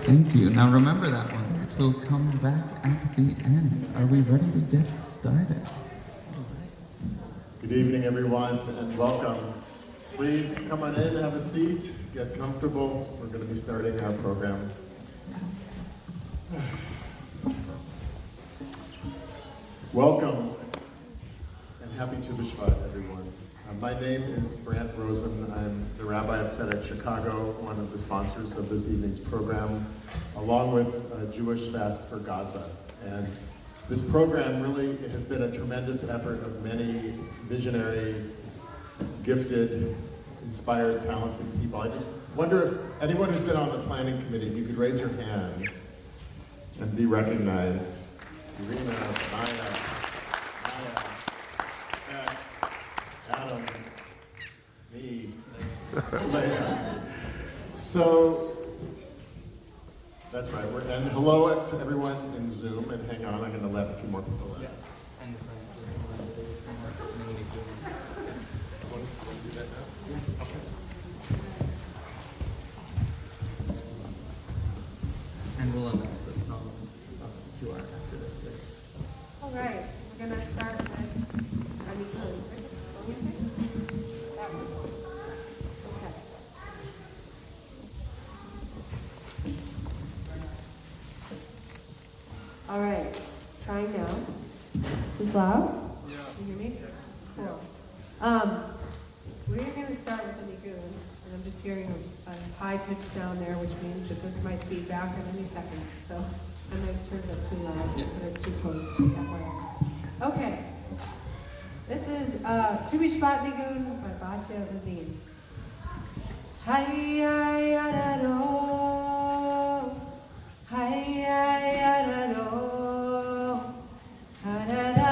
Thank you. Now remember that one. It will come back at the end. Are we ready to get started? Good evening, everyone, and welcome. Please come on in, have a seat, get comfortable. We're going to be starting our program. Welcome, and happy Tu B'Shvat, everyone. My name is Brant Rosen. I'm the Rabbi of Tzedek Chicago, one of the sponsors of this evening's program, along with Jewish Fast for Gaza. And this program really has been a tremendous effort of many visionary, gifted, inspired, talented people. I just wonder if anyone who's been on the planning committee, if you could raise your hands and be recognized. Irina, Maya, Adam, me, Leah. So, that's right. And hello to everyone in Zoom. And hang on, I'm going to let a few more people in. Yes. And want to do that now? Yeah. Okay. And we'll announce the song QR after this. Yes. All right, we're going to start with that one. Okay. All right, trying now. Is this loud? Yeah. Can you hear me? Cool. We're going to start with the Nigun, and I'm just hearing a high-pitched sound there, which means that this might be back in any second. So I might turn it up too loud, or too close, just FYI. Okay. This is Tu B'Shvat Nigun by Batya Levine. Hayya-ya-da-do, hayya-ya-da-do, ha-da-da.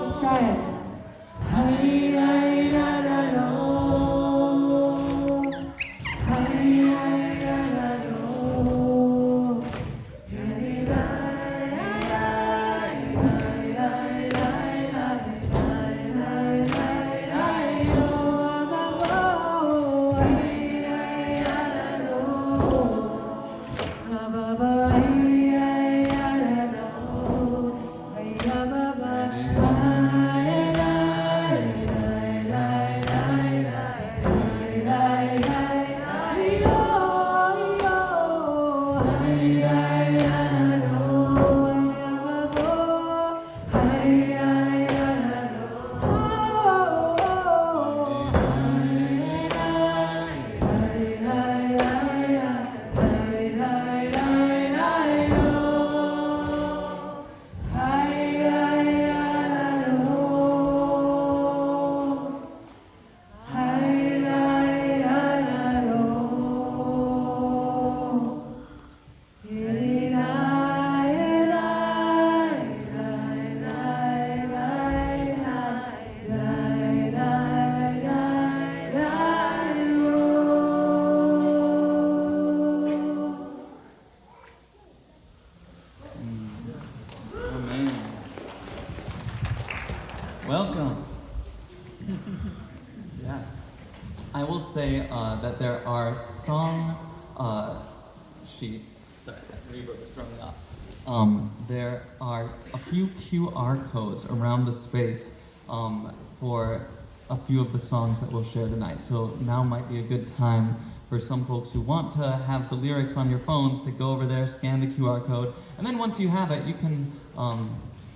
Let's try it. I will say that there are song sheets. Sorry, that reverb is throwing me off. There are a few QR codes around the space for a few of the songs that we'll share tonight. So now might be a good time for some folks who want to have the lyrics on your phones to go over there, scan the QR code, and then once you have it, you can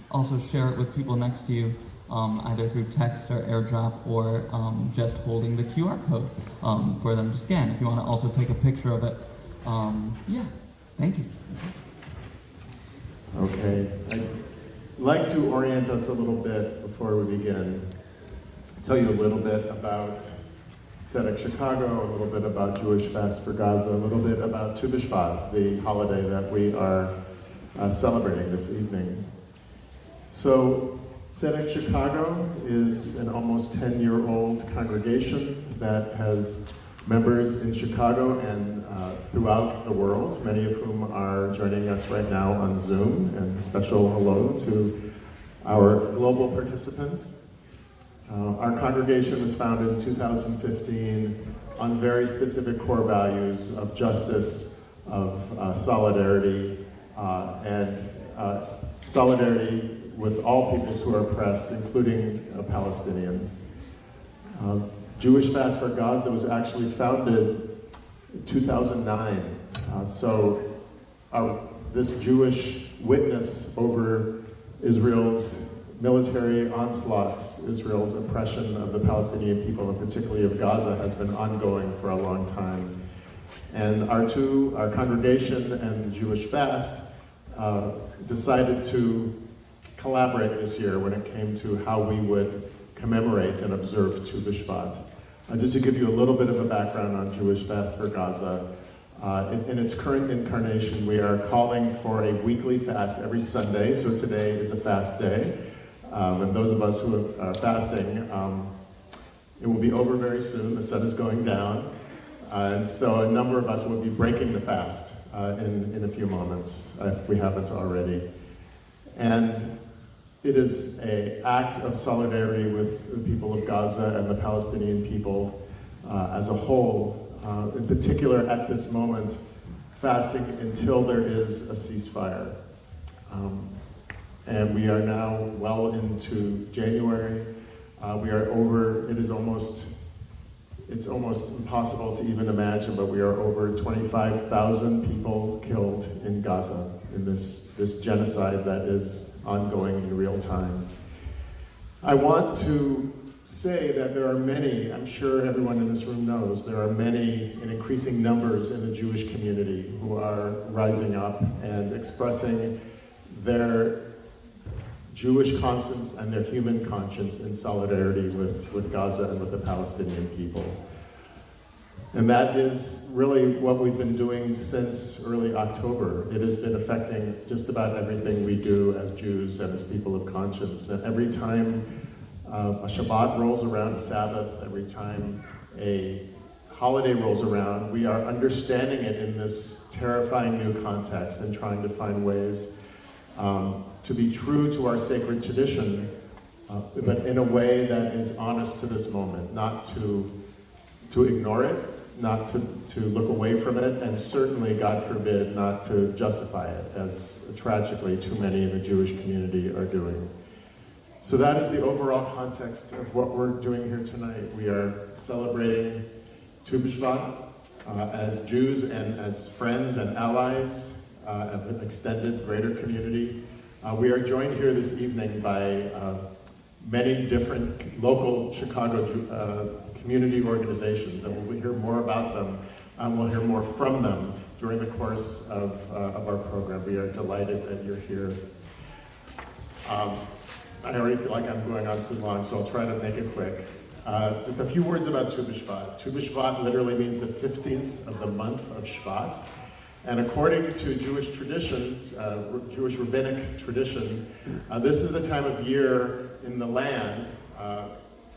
also share it with people next to you, either through text or airdrop, or just holding the QR code for them to scan. If you want to also take a picture of it, yeah, thank you. Okay, I'd like to orient us a little bit before we begin. Tell you a little bit about Tzedek Chicago, a little bit about Jewish Fast for Gaza, a little bit about Tu B'Shvat, the holiday that we are celebrating this evening. So, Tzedek Chicago is an almost 10-year-old congregation that has members in Chicago and throughout the world, many of whom are joining us right now on Zoom, and a special hello to our global participants. Our congregation was founded in 2015 on very specific core values of justice, of solidarity, and solidarity with all peoples who are oppressed, including Palestinians. Jewish Fast for Gaza was actually founded in 2009. This Jewish witness over Israel's military onslaughts, Israel's oppression of the Palestinian people, and particularly of Gaza, has been ongoing for a long time. And our congregation and the Jewish Fast decided to collaborate this year when it came to how we would commemorate and observe Tu B'Shvat. Just to give you a little bit of a background on Jewish Fast for Gaza, in its current incarnation, we are calling for a weekly fast every Sunday, so today is a fast day. And those of us who are fasting, it will be over very soon. The sun is going down. And so a number of us will be breaking the fast in a few moments, if we haven't already. And it is an act of solidarity with the people of Gaza and the Palestinian people as a whole. In particular, at this moment, fasting until there is a ceasefire. And we are now well into January. It's almost impossible to even imagine, but we are over 25,000 people killed in Gaza in this genocide that is ongoing in real time. I want to say that there are many, I'm sure everyone in this room knows, there are many in increasing numbers in the Jewish community who are rising up and expressing their Jewish conscience and their human conscience in solidarity with Gaza and with the Palestinian people. And that is really what we've been doing since early October. It has been affecting just about everything we do as Jews and as people of conscience. And every time a Shabbat rolls around, a Sabbath, every time a holiday rolls around, we are understanding it in this terrifying new context and trying to find ways to be true to our sacred tradition, but in a way that is honest to this moment, not to ignore it, not to look away from it, and certainly, God forbid, not to justify it, as tragically too many in the Jewish community are doing. So that is the overall context of what we're doing here tonight. We are celebrating Tu B'Shvat as Jews and as friends and allies of an extended greater community. We are joined here this evening by many different local Chicago community organizations, and we'll hear more about them. We'll hear more from them during the course of our program. We are delighted that you're here. I already feel like I'm going on too long, so I'll try to make it quick. Just a few words about Tu B'Shvat. Tu B'Shvat literally means the 15th of the month of Shvat. And according to Jewish traditions, Jewish rabbinic tradition, this is the time of year in the land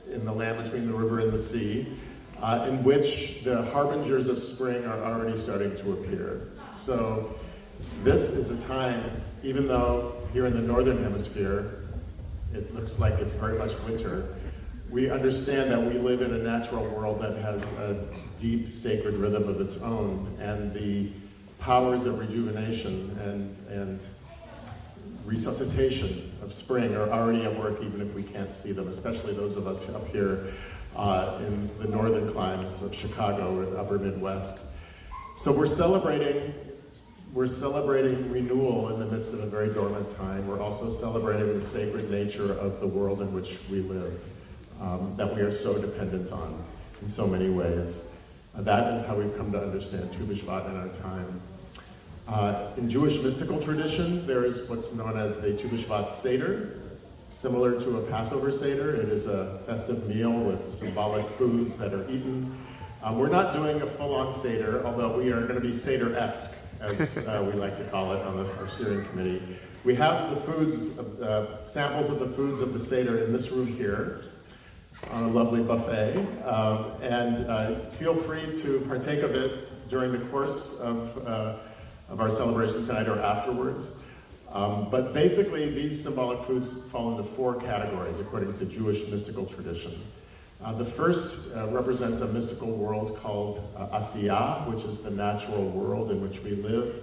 between the river and the sea, in which the harbingers of spring are already starting to appear. So this is the time, even though here in the northern hemisphere, it looks like it's very much winter, we understand that we live in a natural world that has a deep sacred rhythm of its own, and the powers of rejuvenation and resuscitation of spring are already at work, even if we can't see them, especially those of us up here in the northern climes of Chicago and upper Midwest. So we're celebrating renewal in the midst of a very dormant time. We're also celebrating the sacred nature of the world in which we live, that we are so dependent on in so many ways. That is how we've come to understand Tu B'Shvat in our time. In Jewish mystical tradition, there is what's known as the Tu B'Shvat Seder, similar to a Passover Seder. It is a festive meal with symbolic foods that are eaten. We're not doing a full-on Seder, although we are going to be Seder-esque, as we like to call it on our steering committee. We have the foods, samples of the foods of the Seder in this room here, on a lovely buffet, and feel free to partake of it during the course of our celebration tonight or afterwards. But basically, these symbolic foods fall into 4 categories according to Jewish mystical tradition. The first represents a mystical world called Asiyah, which is the natural world in which we live,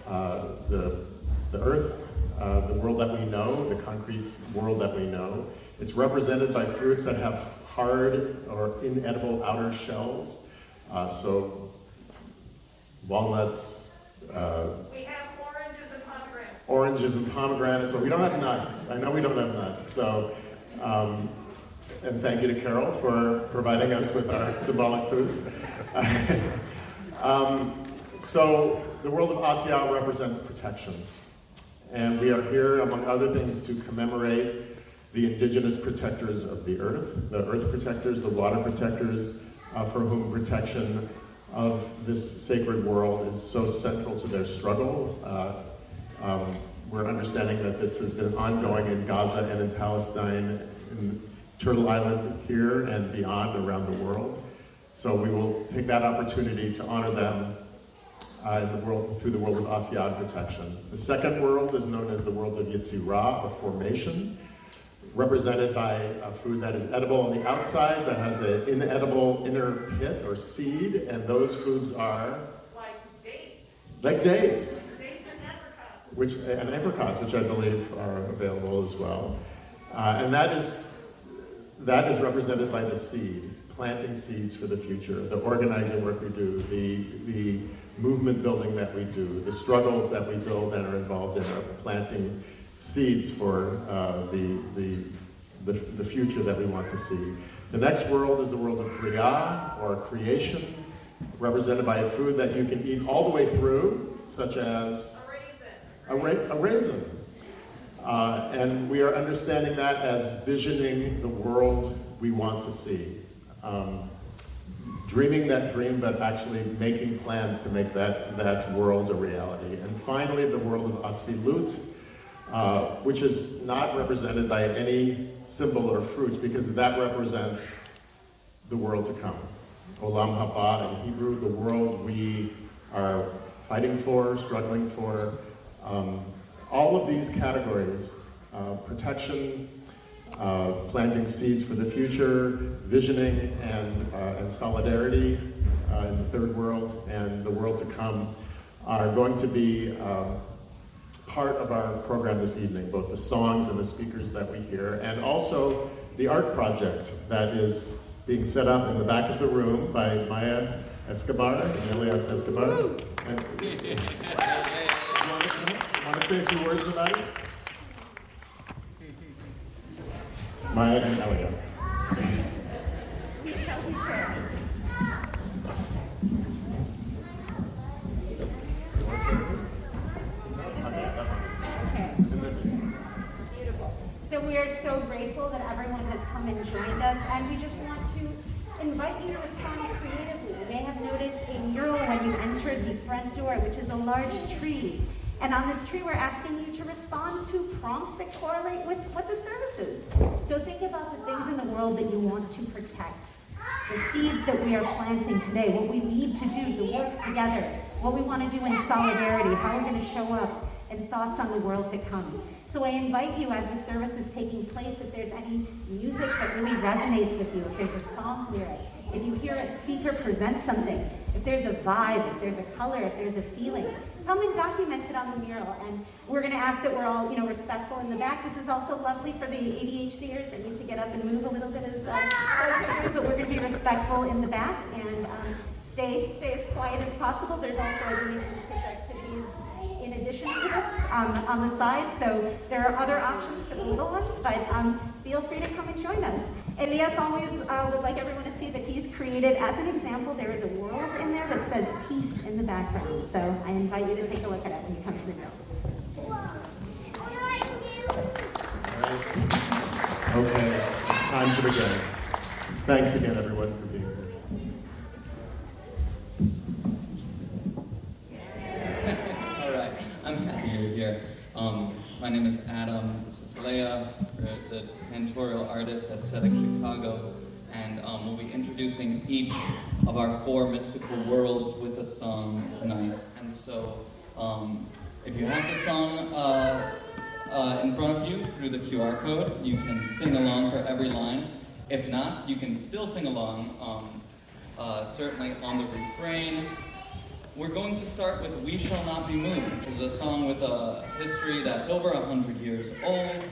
the earth, the world that we know, the concrete world that we know. It's represented by fruits that have hard or inedible outer shells, so walnuts. We have oranges and pomegranates. Oranges and pomegranates, but we don't have nuts. I know we don't have nuts, so, and thank you to Carol for providing us with our symbolic foods. So the world of Asiyah represents protection. And we are here, among other things, to commemorate the indigenous protectors of the earth protectors, the water protectors, for whom protection of this sacred world is so central to their struggle. We're understanding that this has been ongoing in Gaza and in Palestine, in Turtle Island here and beyond around the world. So we will take that opportunity to honor them in the world, through the world of Asiyah protection. The second world is known as the world of Yetzirah, or formation, represented by a food that is edible on the outside, but has an inedible inner pit or seed, and those foods are? Like dates. Like dates. Dates and apricots. And apricots, which I believe are available as well. And that is represented by the seed, planting seeds for the future, the organizing work we do, the movement building that we do, the struggles that we build and are involved in, are planting seeds for the future that we want to see. The next world is the world of Bria, or creation, represented by a food that you can eat all the way through, such as a raisin. And we are understanding that as visioning the world we want to see. Dreaming that dream, but actually making plans to make that world a reality. And finally, the world of Atzilut, which is not represented by any symbol or fruit, because that represents the world to come. Olam Haba in Hebrew, the world we are fighting for, struggling for. All of these categories, protection, planting seeds for the future, visioning and solidarity in the third world and the world to come, are going to be part of our program this evening, both the songs and the speakers that we hear, and also the art project that is being set up in the back of the room by Maya Escobar and Elias Escobar. And, you want to say a few words about it? Maya and Elias. Beautiful. So we are so grateful that everyone has come and joined us, and we just want to invite you to respond creatively. You may have noticed a mural when you entered the front door, which is a large tree. And on this tree, we're asking you to respond to prompts that correlate with what the service is. So think about the things in the world that you want to protect, the seeds that we are planting today, what we need to do to work together, what we want to do in solidarity, how we're going to show up and thoughts on the world to come. So I invite you, as the service is taking place, if there's any music that really resonates with you, if there's a song lyric, if you hear a speaker present something, if there's a vibe, if there's a color, if there's a feeling, come and document it on the mural. And we're going to ask that we're all, respectful in the back. This is also lovely for the ADHDers that need to get up and move a little bit but we're going to be respectful in the back and stay as quiet as possible. There's also, I believe, some kids activities in addition to this on the side. So there are other options for the little ones, but feel free to come and join us. Elias always would like everyone to see that he's created, as an example, there is a world in there that says peace in the background. So I invite you to take a look at it when you come to the mural. Okay, time to begin. Thanks again, everyone, for being here. All right, I'm happy you're here. My name is Adam. This is Leah. We're the cantorial artists at Tzedek Chicago, and we'll be introducing each of our 4 mystical worlds with a song tonight. And so, if you have the song in front of you through the QR code, you can sing along for every line. If not, you can still sing along, certainly on the refrain. We're going to start with We Shall Not Be Moved, which is a song with a history that's over 100 years old,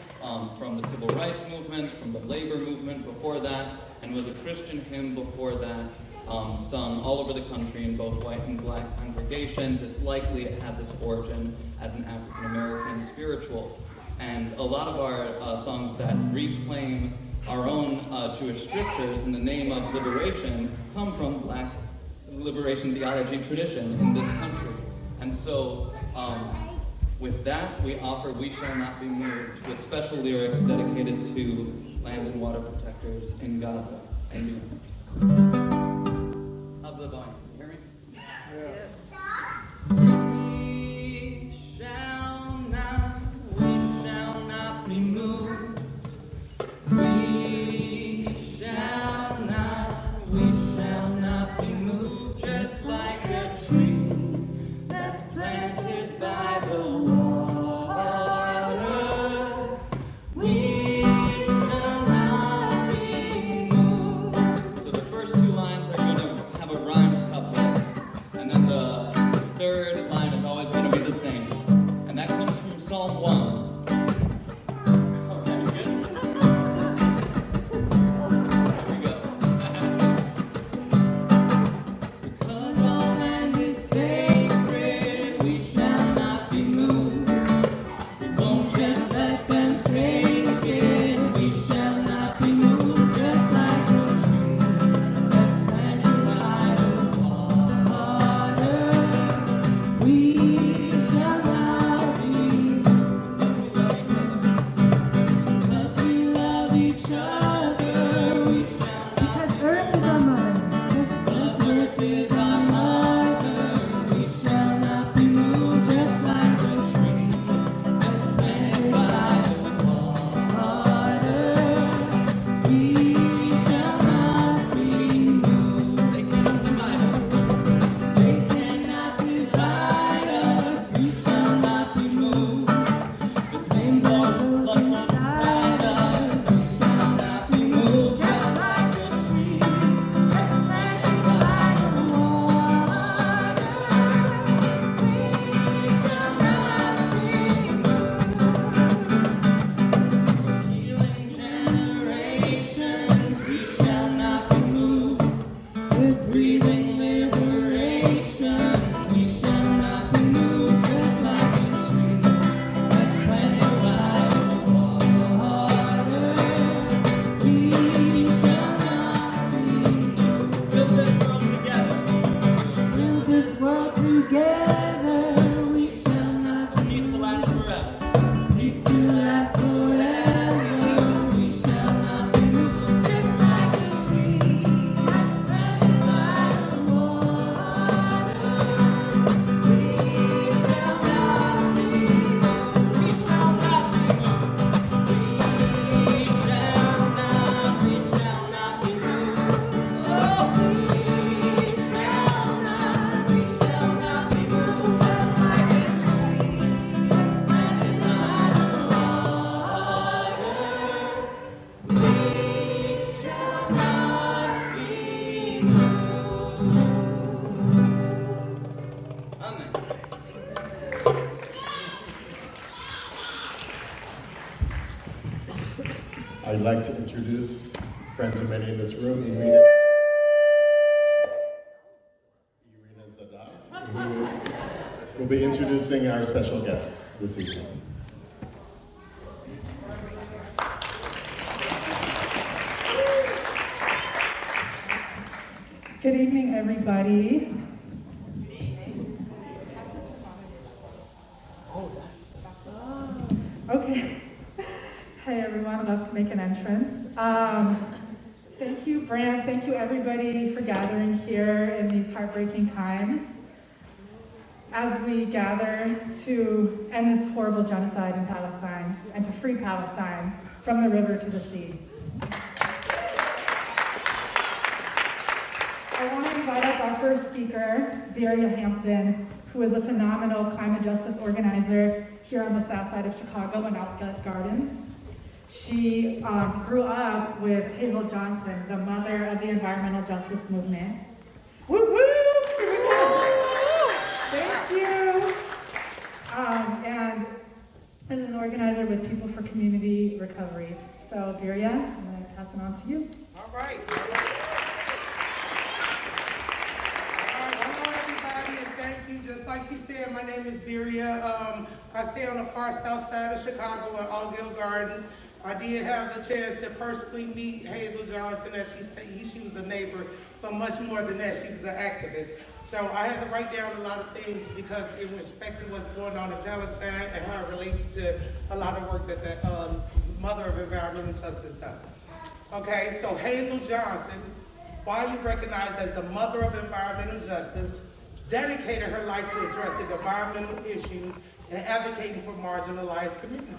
from the Civil Rights Movement, from the labor movement before that, and was a Christian hymn before that, sung all over the country in both white and black congregations. It's likely it has its origin as an African-American spiritual. And a lot of our songs that reclaim our own Jewish scriptures in the name of liberation come from black liberation theology tradition in this country. And so, with that, we offer We Shall Not Be Moved with special lyrics dedicated to land and water protectors in Gaza. Amen. How's the volume? Can you hear me? We shall not be moved. We shall not be moved, just like a tree that's planted by the water. We shall not be moved. So the would like to introduce a friend to many in this room, Irina Zadav, who will be introducing our special guests this evening. Good evening, everybody. Okay. Hey, everyone. I'd love to make an entrance. Thank you, Brand. Thank you, everybody, for gathering here in these heartbreaking times as we gather to end this horrible genocide in Palestine and to free Palestine from the river to the sea. I want to invite up our first speaker, Virya Hampton, who is a phenomenal climate justice organizer here on the south side of Chicago in Outlet Gardens. She grew up with Hazel Johnson, the mother of the environmental justice movement. Woo woo! Thank you. And is an organizer with People for Community Recovery. So Virya, I'm going to pass it on to you. All right. Hello, everybody, and thank you. Just like she said, my name is Virya. I stay on the far south side of Chicago in Outlet Gardens. I did have the chance to personally meet Hazel Johnson, as she was a neighbor, but much more than that, she was an activist. So I had to write down a lot of things because in respect to what's going on in Palestine and how it relates to a lot of work that the Mother of Environmental Justice does. Okay, so Hazel Johnson, widely recognized as the Mother of Environmental Justice, dedicated her life to addressing environmental issues and advocating for marginalized communities.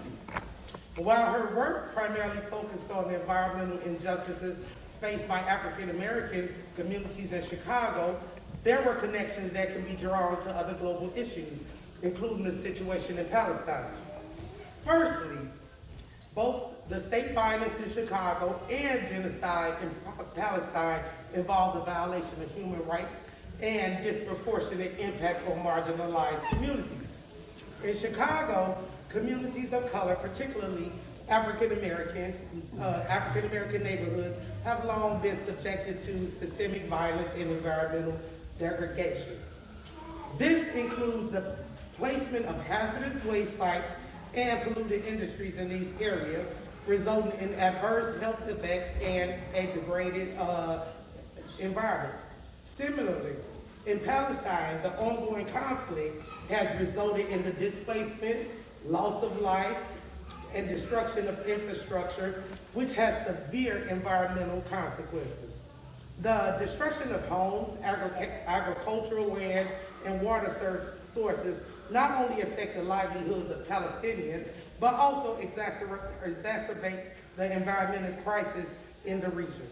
While her work primarily focused on the environmental injustices faced by African American communities in Chicago, there were connections that can be drawn to other global issues, including the situation in Palestine. Firstly, both the state violence in Chicago and genocide in Palestine involved the violation of human rights and disproportionate impact on marginalized communities. In Chicago, communities of color, particularly African American neighborhoods, have long been subjected to systemic violence and environmental degradation. This includes the placement of hazardous waste sites and polluted industries in these areas, resulting in adverse health effects and a degraded environment. Similarly, in Palestine, the ongoing conflict has resulted in the displacement, loss of life, and destruction of infrastructure, which has severe environmental consequences. The destruction of homes, agricultural lands, and water sources not only affect the livelihoods of Palestinians, but also exacerbates the environmental crisis in the region.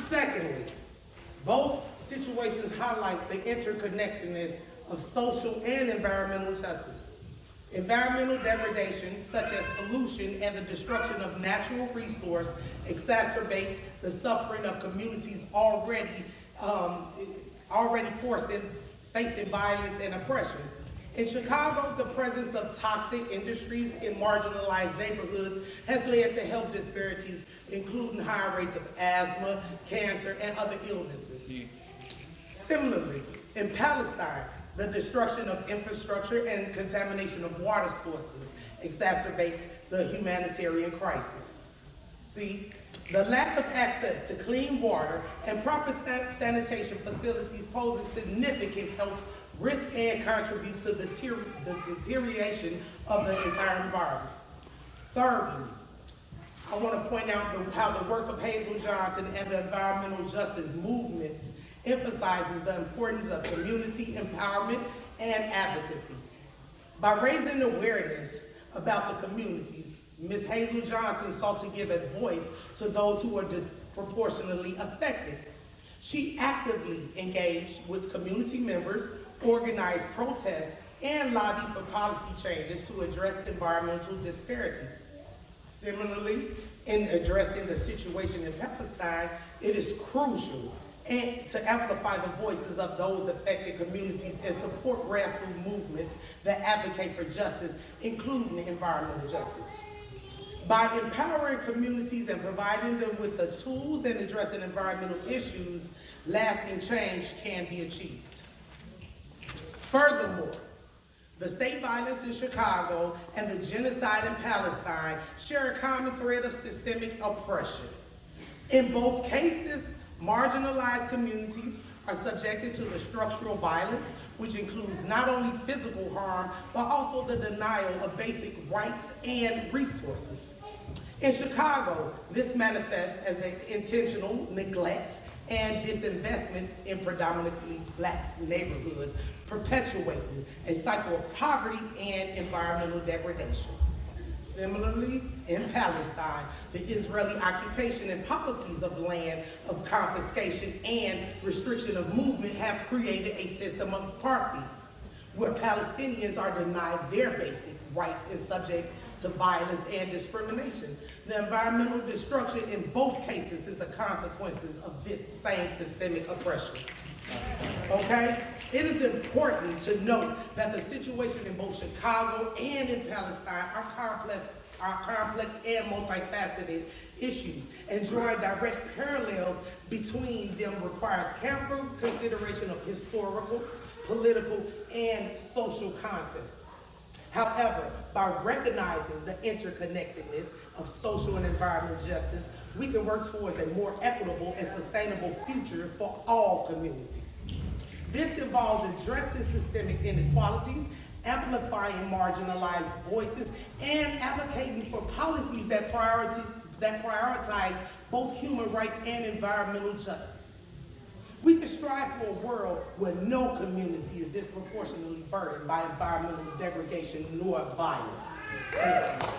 Secondly, both situations highlight the interconnectedness of social and environmental justice. Environmental degradation, such as pollution and the destruction of natural resource, exacerbates the suffering of communities already facing violence and oppression. In Chicago, the presence of toxic industries in marginalized neighborhoods has led to health disparities, including high rates of asthma, cancer, and other illnesses. Similarly, in Palestine, the destruction of infrastructure and contamination of water sources exacerbates the humanitarian crisis. See, the lack of access to clean water and proper sanitation facilities poses significant health risk and contributes to the deterioration of the entire environment. Thirdly, I want to point out how the work of Hazel Johnson and the environmental justice movements emphasizes the importance of community empowerment and advocacy. By raising awareness about the communities, Ms. Hazel Johnson sought to give a voice to those who are disproportionately affected. She actively engaged with community members, organized protests, and lobbied for policy changes to address environmental disparities. Similarly, in addressing the situation in Palestine, it is crucial to amplify the voices of those affected communities and support grassroots movements that advocate for justice, including environmental justice. By empowering communities and providing them with the tools and addressing environmental issues, lasting change can be achieved. Furthermore, the state violence in Chicago and the genocide in Palestine share a common thread of systemic oppression. In both cases, marginalized communities are subjected to the structural violence, which includes not only physical harm, but also the denial of basic rights and resources. In Chicago, this manifests as the intentional neglect and disinvestment in predominantly Black neighborhoods, perpetuating a cycle of poverty and environmental degradation. Similarly, in Palestine, the Israeli occupation and policies of land of confiscation and restriction of movement have created a system of apartheid, where Palestinians are denied their basic rights and subject to violence and discrimination. The environmental destruction in both cases is a consequence of this same systemic oppression. Okay? It is important to note that the situation in both Chicago and in Palestine are complex and multifaceted issues, and drawing direct parallels between them requires careful consideration of historical, political, and social context. However, by recognizing the interconnectedness of social and environmental justice, we can work towards a more equitable and sustainable future for all communities. This involves addressing systemic inequalities, amplifying marginalized voices, and advocating for policies that prioritize both human rights and environmental justice. We can strive for a world where no community is disproportionately burdened by environmental degradation nor violence. Thank you.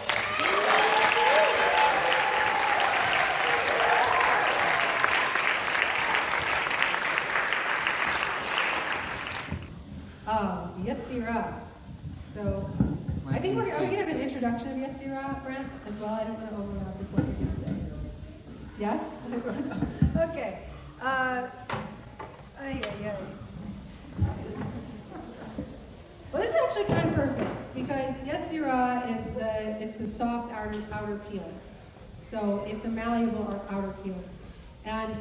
Yetzirah. So, I think are we going to have an introduction of Yetzirah, Brent, as well? I don't want to overlap with what you're going to say. Yes? Okay. Well, this is actually kind of perfect because Yetzirah is the soft outer peel. So it's a malleable outer peel. And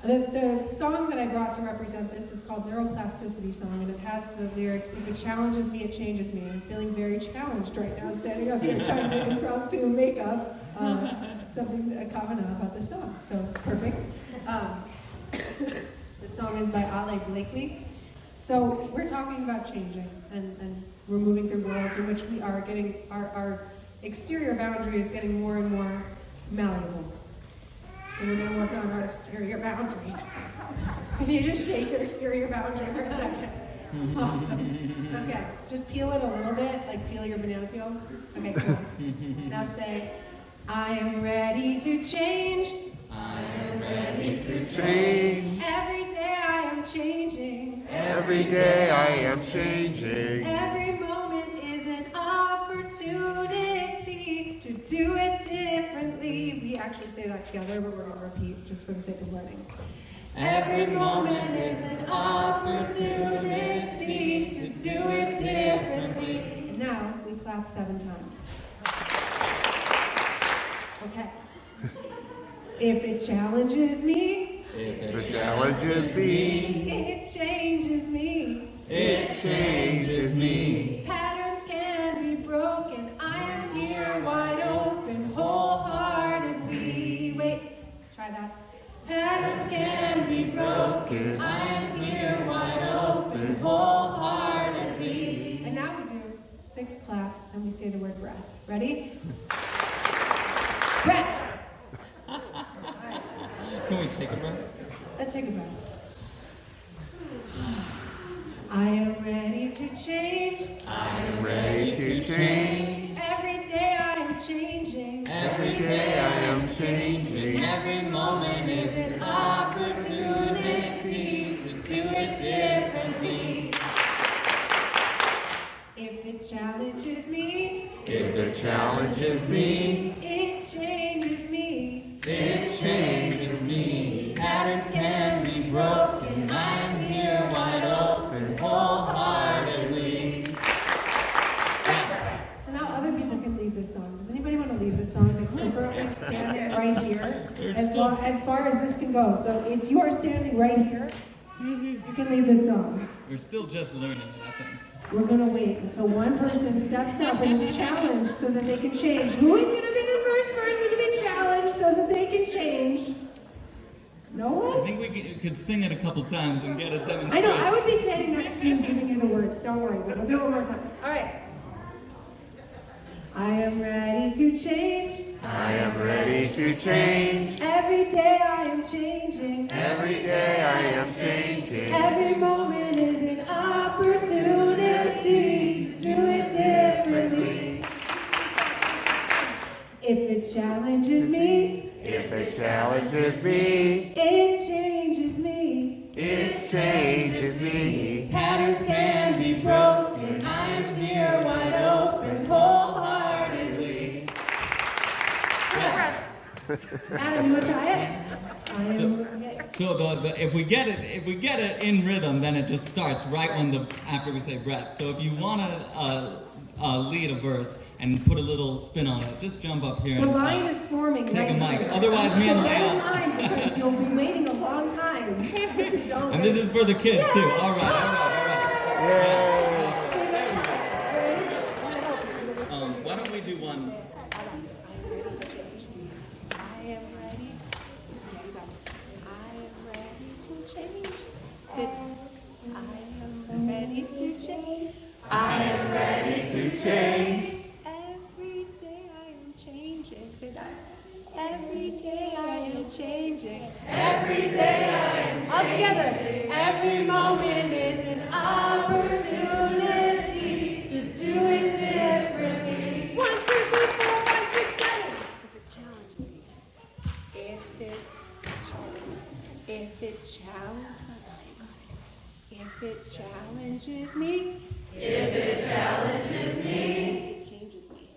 the song that I brought to represent this is called Neuroplasticity Song, and it has the lyrics, if it challenges me, it changes me. I'm feeling very challenged right now, standing up here trying to impromptu make up something, a kavana about the song. So it's perfect. The song is by Ale Blakely. So we're talking about changing, and we're moving through worlds in which we are getting, our exterior boundary is getting more and more malleable. So we're going to work on our exterior boundary. Can you just shake your exterior boundary for a second? Awesome. Okay, just peel it a little bit, like peel your banana peel. Okay, cool. Now say, I am ready to change. I am ready to change. Every day I am changing. Every day I am changing. Every moment is an opportunity to do it differently. We actually say that together, but we're going to repeat just for the sake of learning. Every moment is an opportunity to do it differently. And now we clap 7 times. Okay. If it challenges me, It challenges me. it changes me. It changes me. Patterns can be broken. I am here wide open, wholeheartedly. Wait, try that. Patterns can be broken. I am here wide open, wholeheartedly. And now we do 6 claps and we say the word breath. Ready? Breath. Can we take a breath? Let's take a breath. I am ready to change. I am ready to change. Every day I am changing. Every day I am changing. Every moment is an opportunity to do it differently. If it challenges me, If it challenges me, it changes me. it changes me. Patterns can be broken. I am here wide open, wholeheartedly. So now other people can lead this song. Does anybody want to lead this song? Well, as far as this can go. So if you are standing right here, you can lead this song. We're still just learning it, I think. We're gonna wait until one person steps up and is challenged so that they can change. Who is gonna be the first person to be challenged so that they can change? No I one? think we could sing it a couple times and get a I demonstration. know, I would be standing next to you giving you the words. Don't worry, we'll do it one more time. All right. I am ready to change. I am ready to change. Every day I am changing. Every day I am changing. Every moment is an opportunity to do it differently. If it challenges me, If it challenges me, it changes me. it changes me. Patterns can be broken. I am here wide open, wholeheartedly. Adam, you want to try it? I am So if we get it in rhythm, then it just starts right after we say breath. So if you want to lead a verse and put a little spin on it, just jump up here. The and, line is forming. take right a mic. here. Otherwise, me and So get in Leah. line because you'll be waiting a long time. If you don't. And this is for the kids too. All right. Why don't we do one? I am ready. I am ready to change. I am ready to change. I am ready to change. Every day I am changing. Say that. Every day I am changing. Every day I am changing. All together. Every moment is an opportunity to do it differently. 1, 2, 3, 4, 5, 6, 7. If it challenges me. If it challenges me. If it challenges me. It changes me.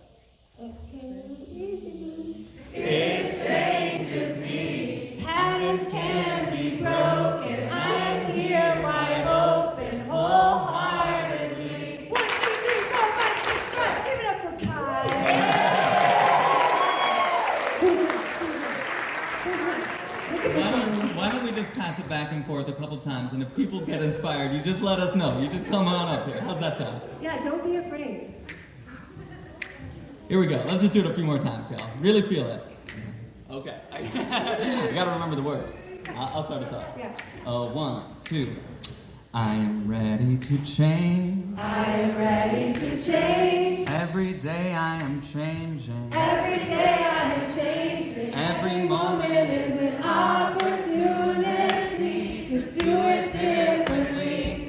It changes me. Patterns can be broken. I'm here wide open, wholeheartedly. 1, 2, 3, 4, 5, 6, 7. Give it up for Kai. Why don't we just pass it back and forth a couple times, and if people get inspired, you just let us know. You just come on up here. How's that sound? Yeah, don't be afraid. Here we go. Let's just do it a few more times, y'all. Really feel it. Okay. I gotta remember the words. I'll start us off. Yeah. 1, 2. I am ready to change. I am ready to change. Every day I am changing. Every day I am changing. Every moment is an opportunity to do it differently.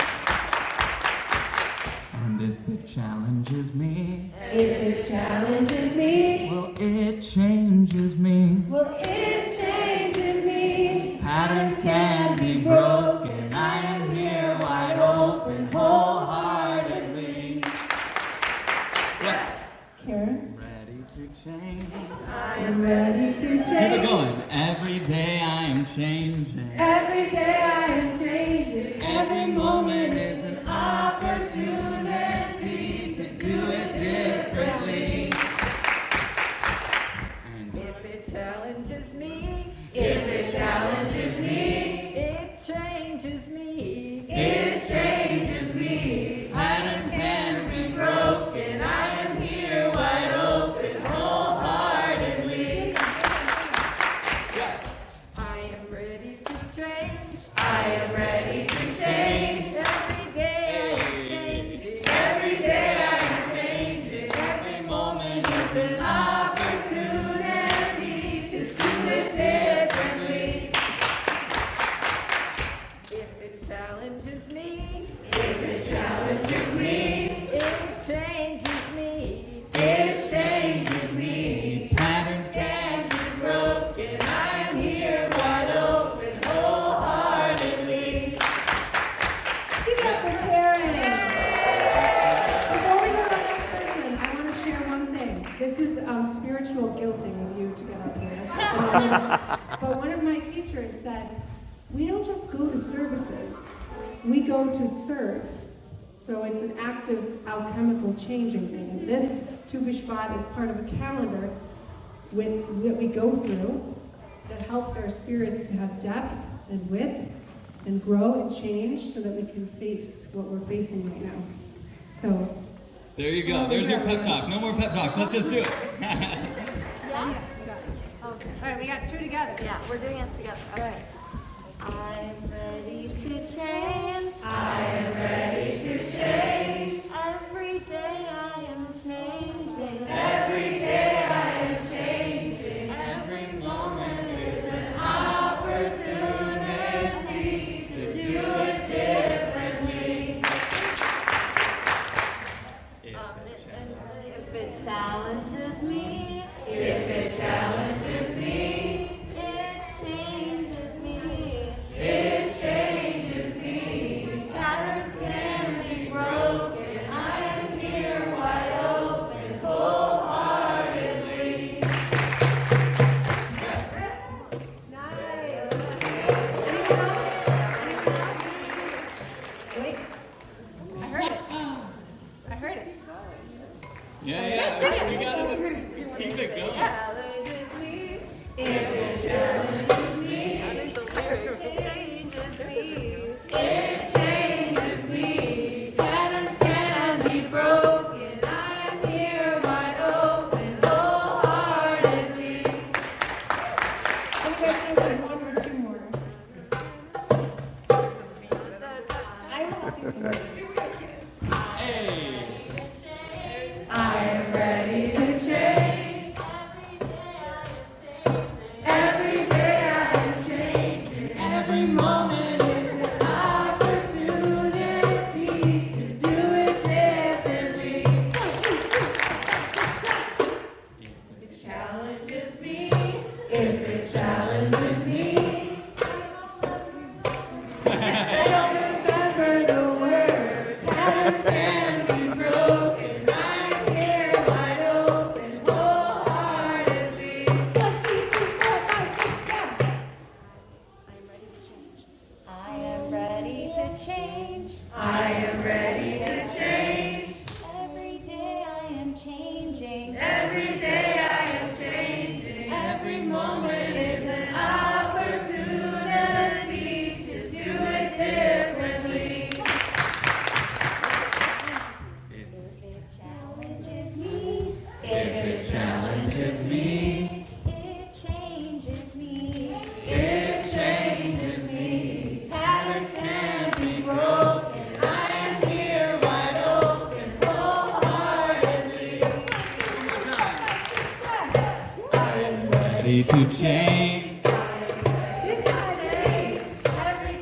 And if it challenges me, If it challenges me, well, it changes me. well, it changes me. Patterns can be broken. I am here wide open, wholeheartedly. Karen, Ready to change. I am ready to Keep it change. going. Every day I am changing. Every day I am changing. Every moment is an opportunity to do it differently. And If it challenges me, If it challenges me, it changes me. it changes me. patterns can be broken. I am here wide open, wholeheartedly. I am ready to change. I am ready to change. Every day I am changing. Every day I am changing. Every moment is An opportunity to do it differently. If it challenges me, If it challenges me, it changes me. it changes me. patterns Can be broken. I am here wide open, wholeheartedly. Give it up for Karen. Before we go to the next person, I want to share one thing. This is spiritual guilting of you to get up here. But one of my teachers said, we don't just go to services, we go to serve. So it's an active alchemical changing thing. And this Tu B'Shvat is part of a calendar that we go through that helps our spirits to have depth and width and grow and change so that we can face what we're facing right now. So. There you go. There's your pep talk. No more pep talks. Let's just do it. Yeah. All right, we got two together. Yeah, we're doing this together. Okay. I'm ready to change. I am ready to change. Every day I am changing. Every day I am changing. Every moment is an opportunity to do it differently. If it challenges me, if it challenges me, it changes me. It changes me. Patterns can be broken. I am here wide open, wholeheartedly. Nice. Wait. I heard it. I heard it. Yeah. We got it. Keep it going. Challenges me. If it challenges me, it changes me. It changes me. Patterns can be broken. I am here wide open, wholeheartedly. Okay, one or two more. Hey. I am ready to change. Every day I am changing. Every moment is an opportunity to do it differently. If it challenges me, if it challenges me, I don't remember the words. Patterns can be broken. I'm here wide open, wholeheartedly. 1, 2, 3, 4, 5, 6, 7. I am ready to change. I am ready to change. Every day I am changing. Every day I am changing. Every moment is an opportunity to do it differently. If it challenges me, if it challenges me, it changes me. It changes me. Patterns can be broken. I am here wide open, wholeheartedly. I am Ready to change. Every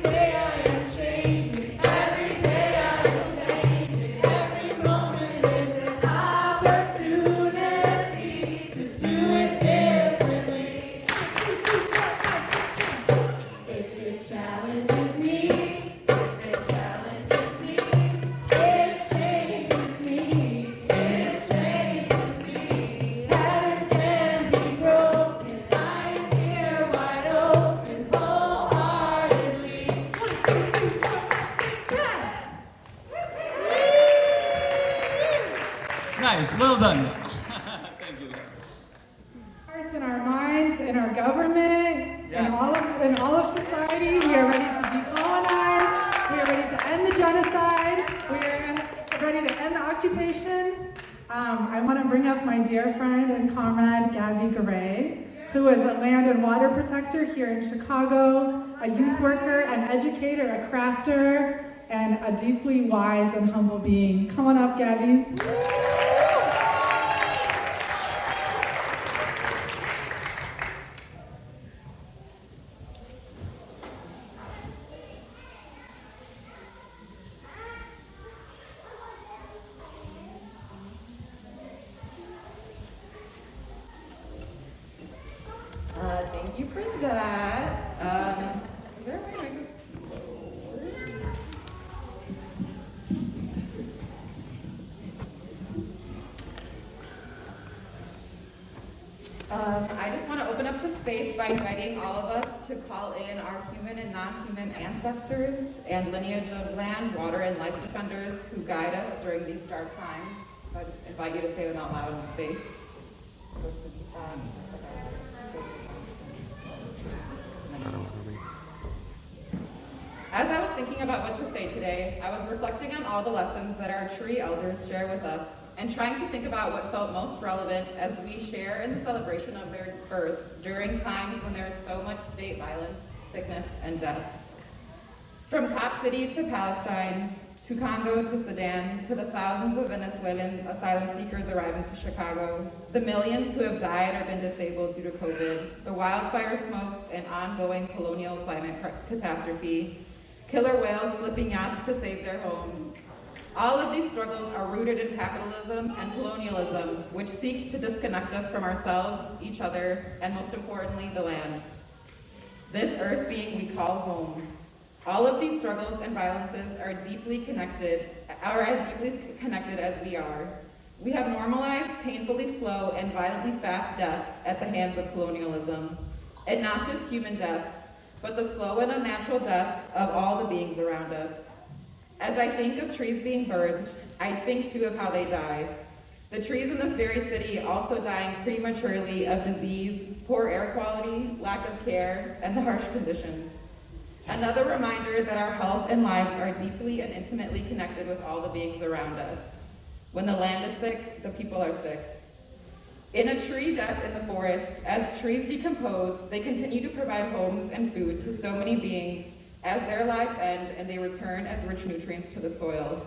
day I am changing. Every day I am changing. Every moment is an opportunity to do it differently. If it challenges me, if it challenges me, it changes me. It changes me. Patterns can be broken. I'm here wide open, wholeheartedly. 1, 2, 3, 4, 5, 6, 7. Nice. Well done. Thank you. Hearts in our minds, in our government, Yeah. in all of society, we are ready to decolonize. We are ready to end the genocide. We are ready to end the occupation. I want to bring up my dear friend and comrade Gabby Garay, who is a land and water protector here in Chicago, a youth worker, an educator, a crafter, and a deeply wise and humble being. Come on up, Gabby. Thank you for that. Is there a way to make this I just want to open up the space by inviting all of us to call in our human and non-human ancestors and lineage of land, water, and life defenders who guide us during these dark times. So I just invite you to say them out loud in the space. As I was thinking about what to say today, I was reflecting on all the lessons that our tree elders share with us and trying to think about what felt most relevant as we share in the celebration of their birth during times when there is so much state violence, sickness, and death. From Cop City to Palestine, to Congo to Sudan, to the thousands of Venezuelan asylum seekers arriving to Chicago, the millions who have died or been disabled due to COVID, the wildfire smokes and ongoing colonial climate catastrophe, killer whales flipping yachts to save their homes. All of these struggles are rooted in capitalism and colonialism, which seeks to disconnect us from ourselves, each other, and most importantly, the land. This earth being we call home. All of these struggles and violences are as deeply connected as we are. We have normalized painfully slow and violently fast deaths at the hands of colonialism. And not just human deaths, but the slow and unnatural deaths of all the beings around us. As I think of trees being birthed, I think too of how they die. The trees in this very city also dying prematurely of disease, poor air quality, lack of care, and the harsh conditions. Another reminder that our health and lives are deeply and intimately connected with all the beings around us. When the land is sick, the people are sick. In a tree death in the forest, as trees decompose, they continue to provide homes and food to so many beings as their lives end and they return as rich nutrients to the soil.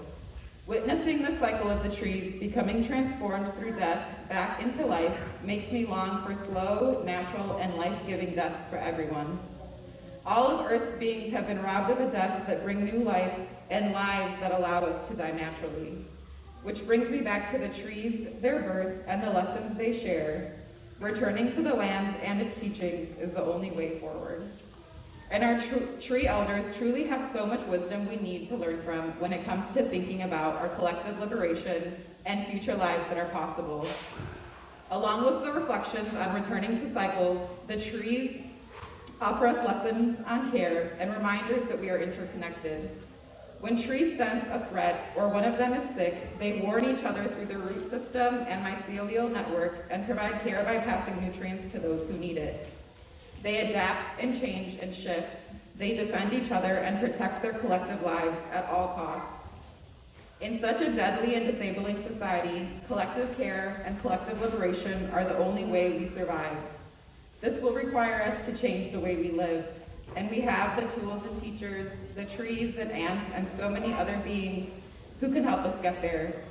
Witnessing the cycle of the trees becoming transformed through death back into life makes me long for slow, natural, and life-giving deaths for everyone. All of Earth's beings have been robbed of a death that bring new life and lives that allow us to die naturally. Which brings me back to the trees, their birth, and the lessons they share. Returning to the land and its teachings is the only way forward. And our tree elders truly have so much wisdom we need to learn from when it comes to thinking about our collective liberation and future lives that are possible. Along with the reflections on returning to cycles, the trees offer us lessons on care and reminders that we are interconnected. When trees sense a threat or one of them is sick, they warn each other through the root system and mycelial network and provide care by passing nutrients to those who need it. They adapt and change and shift. They defend each other and protect their collective lives at all costs. In such a deadly and disabling society, collective care and collective liberation are the only way we survive. This will require us to change the way we live, and we have the tools and teachers, the trees and ants, and so many other beings who can help us get there.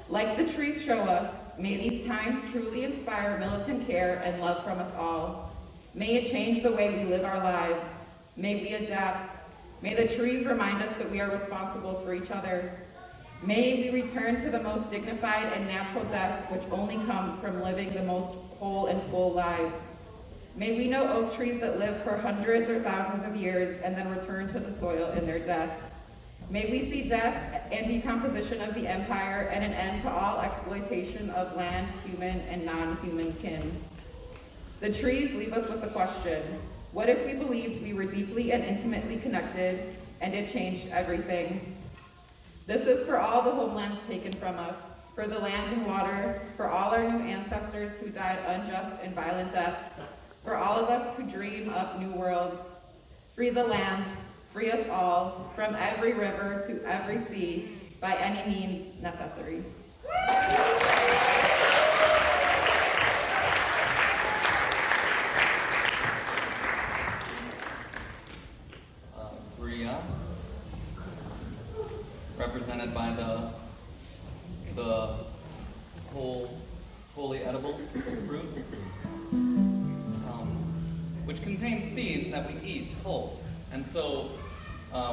Like the trees show us, may these times truly inspire militant care and love from us all. May it change the way we live our lives. May we adapt. May the trees remind us that we are responsible for each other. May we return to the most dignified and natural death, which only comes from living the most whole and full lives. May we know oak trees that live for hundreds or thousands of years and then return to the soil in their death. May we see death and decomposition of the empire and an end to all exploitation of land, human, and non-human kin. The trees leave us with the question, what if we believed we were deeply and intimately connected and it changed everything? This is for all the homelands taken from us, for the land and water, for all our new ancestors who died unjust and violent deaths, for all of us who dream up new worlds. Free the land, free us all, from every river to every sea, by any means necessary. Bria, represented by the whole fully edible fruit, which contains seeds that we eat whole. And so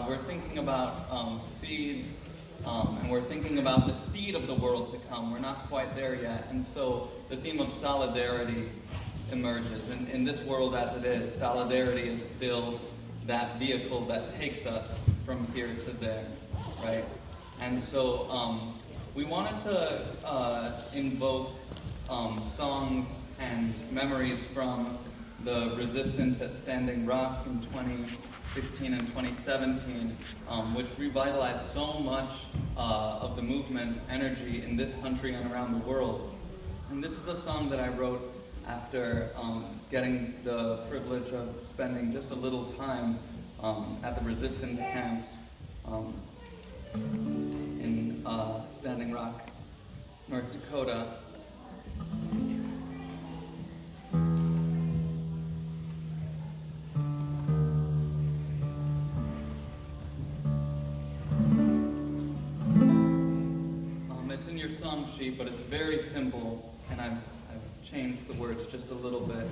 we're thinking about seeds, and we're thinking about the seed of the world to come. We're not quite there yet. And so the theme of solidarity emerges. And in this world as it is, solidarity is still that vehicle that takes us from here to there, right? And so we wanted to invoke songs and memories from the resistance at Standing Rock in 2016 and 2017, which revitalized so much of the movement energy in this country and around the world. And this is a song that I wrote after getting the privilege of spending just a little time at the resistance camps in Standing Rock, North Dakota. It's in your song sheet, but it's very simple, and I've changed the words just a little bit.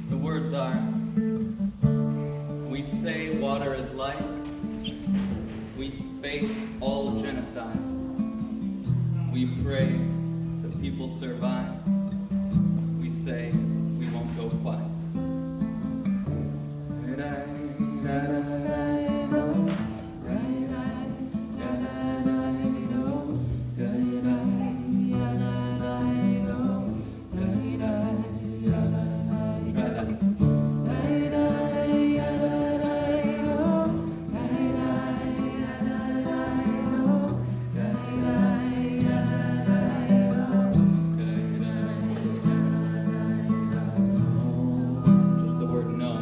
The words are, we say water is life, we face all genocide, we pray the people survive, we say we won't go quiet. Just the word no.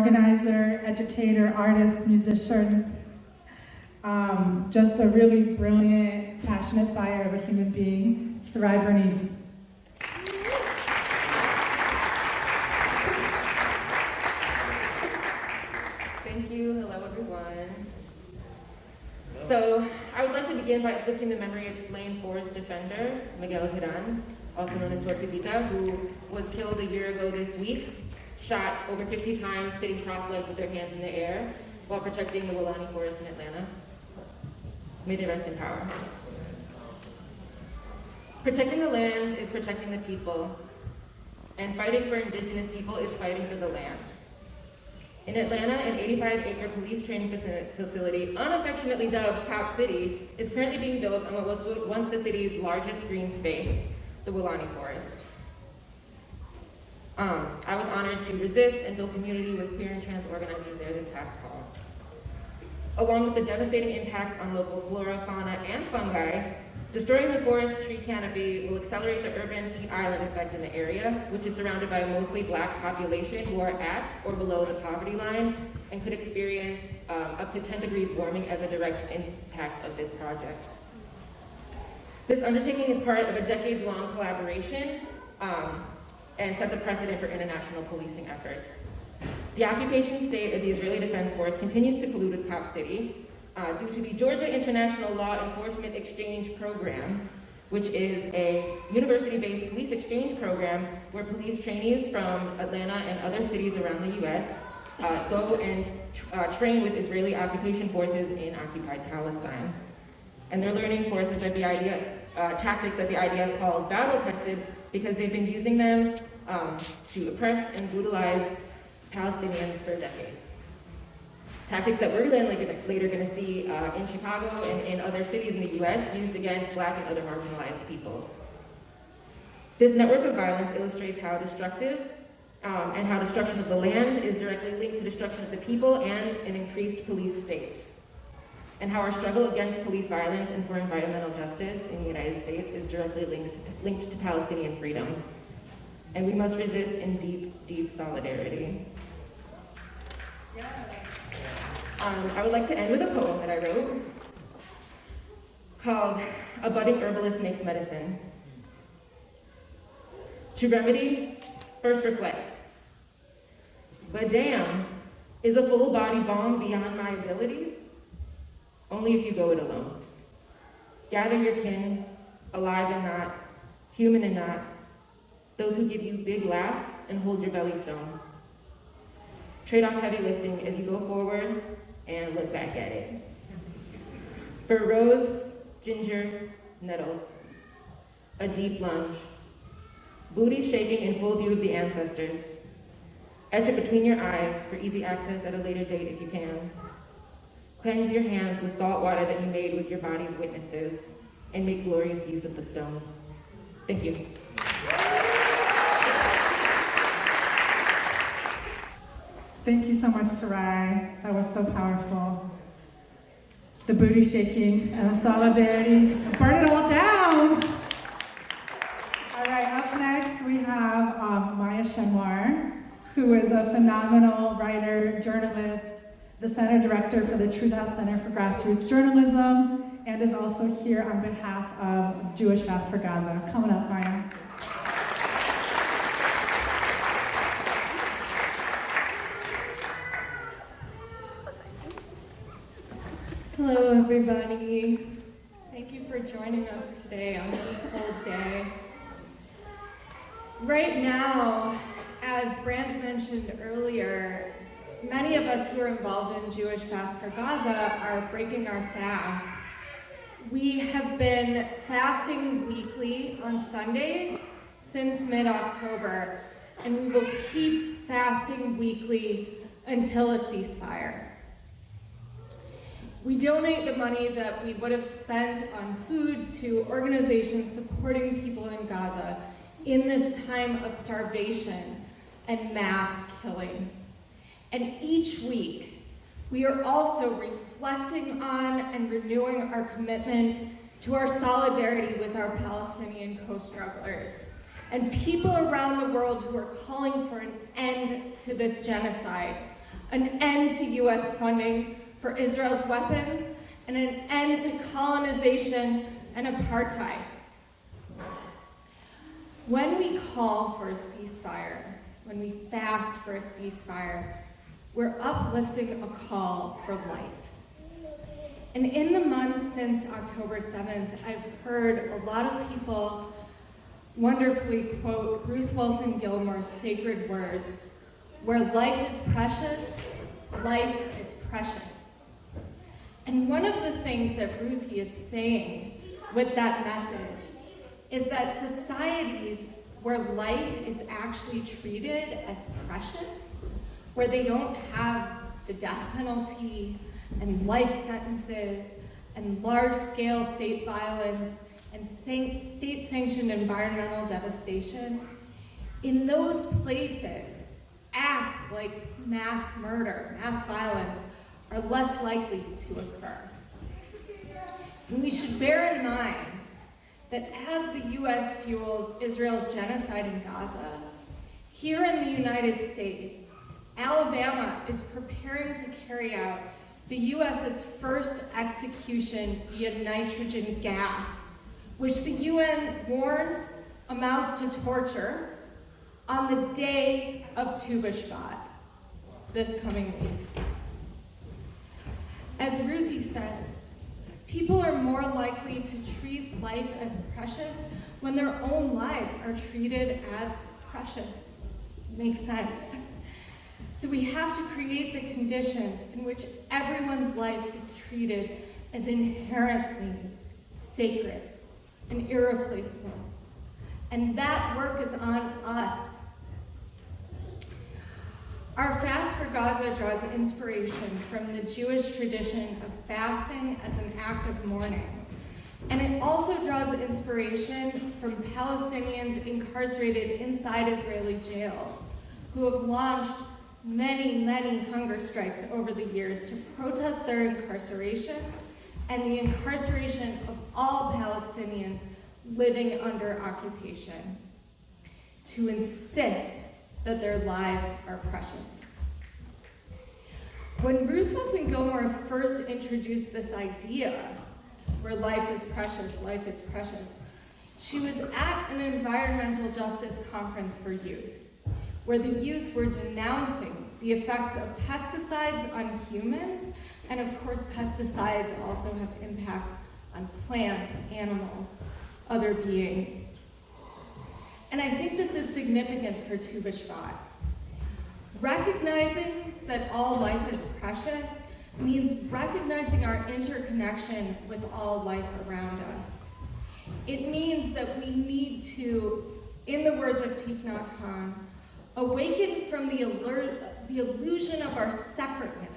organizer, educator, artist, musician, just a really brilliant, passionate fire of a human being, Sarai Bernice. Thank you. Hello, everyone. So, I would like to begin by uplifting the memory of slain forest defender, Miguel Hiran, also known as Tortuguita, who was killed a year ago this week, shot over 50 times, sitting cross-legged with their hands in the air, while protecting the Wilani Forest in Atlanta. May they rest in power. Protecting the land is protecting the people, and fighting for indigenous people is fighting for the land. In Atlanta, an 85-acre police training facility, unaffectionately dubbed Cop City, is currently being built on what was once the city's largest green space, the Wilani Forest. I was honored to resist and build community with queer and trans organizers there this past fall. Along with the devastating impacts on local flora, fauna, and fungi, destroying the forest tree canopy will accelerate the urban heat island effect in the area, which is surrounded by a mostly Black population who are at or below the poverty line and could experience up to 10 degrees warming as a direct impact of this project. This undertaking is part of a decades-long collaboration and sets a precedent for international policing efforts. The occupation state of the Israeli Defense Force continues to collude with Cop City due to the Georgia International Law Enforcement Exchange Program, which is a university-based police exchange program where police trainees from Atlanta and other cities around the US go and train with Israeli occupation forces in occupied Palestine. And they're learning tactics that the IDF calls battle-tested because they've been using them to oppress and brutalize Palestinians for decades. Tactics that we're then later going to see in Chicago and in other cities in the US used against Black and other marginalized peoples. This network of violence illustrates how destructive and how destruction of the land is directly linked to destruction of the people and an increased police state. And how our struggle against police violence and for environmental justice in the United States is directly linked to Palestinian freedom. And we must resist in deep, deep solidarity. I would like to end with a poem that I wrote called A Budding Herbalist Makes Medicine. To remedy, first reflect. But damn, is a full body balm beyond my abilities? Only if you go it alone. Gather your kin, alive and not, human and not, those who give you big laughs and hold your belly stones. Trade off heavy lifting as you go forward and look back at it. For rose, ginger, nettles, a deep lunge, booty shaking in full view of the ancestors. Etch it between your eyes for easy access at a later date if you can. Cleanse your hands with salt water that you made with your body's witnesses, and make glorious use of the stones. Thank you. Thank you so much, Sarai. That was so powerful. The booty shaking and the solidarity. Burn it all down. All right, up next we have Maya Shenwar, who is a phenomenal writer, journalist, the Center Director for the Truth House Center for Grassroots Journalism, and is also here on behalf of Jewish Fast for Gaza. Coming up, Maya. Hello, everybody. Thank you for joining us today on this cold day. Right now, as Brand mentioned earlier, many of us who are involved in Jewish Fast for Gaza are breaking our fast. We have been fasting weekly on Sundays since mid-October, and we will keep fasting weekly until a ceasefire. We donate the money that we would have spent on food to organizations supporting people in Gaza in this time of starvation and mass killing. And each week, we are also reflecting on and renewing our commitment to our solidarity with our Palestinian co-strugglers and people around the world who are calling for an end to this genocide. an end to US funding for Israel's weapons, and an end to colonization and apartheid. When we call for a ceasefire, when we fast for a ceasefire, we're uplifting a call for life. And in the months since October 7th, I've heard a lot of people wonderfully quote Ruth Wilson Gilmore's sacred words, "Where life is precious, life is precious." And one of the things that Ruthie is saying with that message is that societies where life is actually treated as precious, where they don't have the death penalty and life sentences and large-scale state violence and state-sanctioned environmental devastation, in those places, acts like mass murder, mass violence, are less likely to occur. And we should bear in mind that as the US fuels Israel's genocide in Gaza, here in the United States, Alabama is preparing to carry out the US's first execution via nitrogen gas, which the UN warns amounts to torture, on the day of Tu B'Shvat, this coming week. As Ruthie says, people are more likely to treat life as precious when their own lives are treated as precious. Makes sense. So we have to create the conditions in which everyone's life is treated as inherently sacred and irreplaceable. And that work is on us. Our fast for Gaza draws inspiration from the Jewish tradition of fasting as an act of mourning. And it also draws inspiration from Palestinians incarcerated inside Israeli jails, who have launched many, many hunger strikes over the years to protest their incarceration and the incarceration of all Palestinians living under occupation, to insist that their lives are precious. When Ruth Wilson Gilmore first introduced this idea, where life is precious, she was at an environmental justice conference for youth, where the youth were denouncing the effects of pesticides on humans, and of course pesticides also have impacts on plants, animals, other beings. And I think this is significant for Tu B'Shvat. Recognizing that all life is precious means recognizing our interconnection with all life around us. It means that we need to, in the words of Thich Nhat Hanh, awaken from the illusion of our separateness.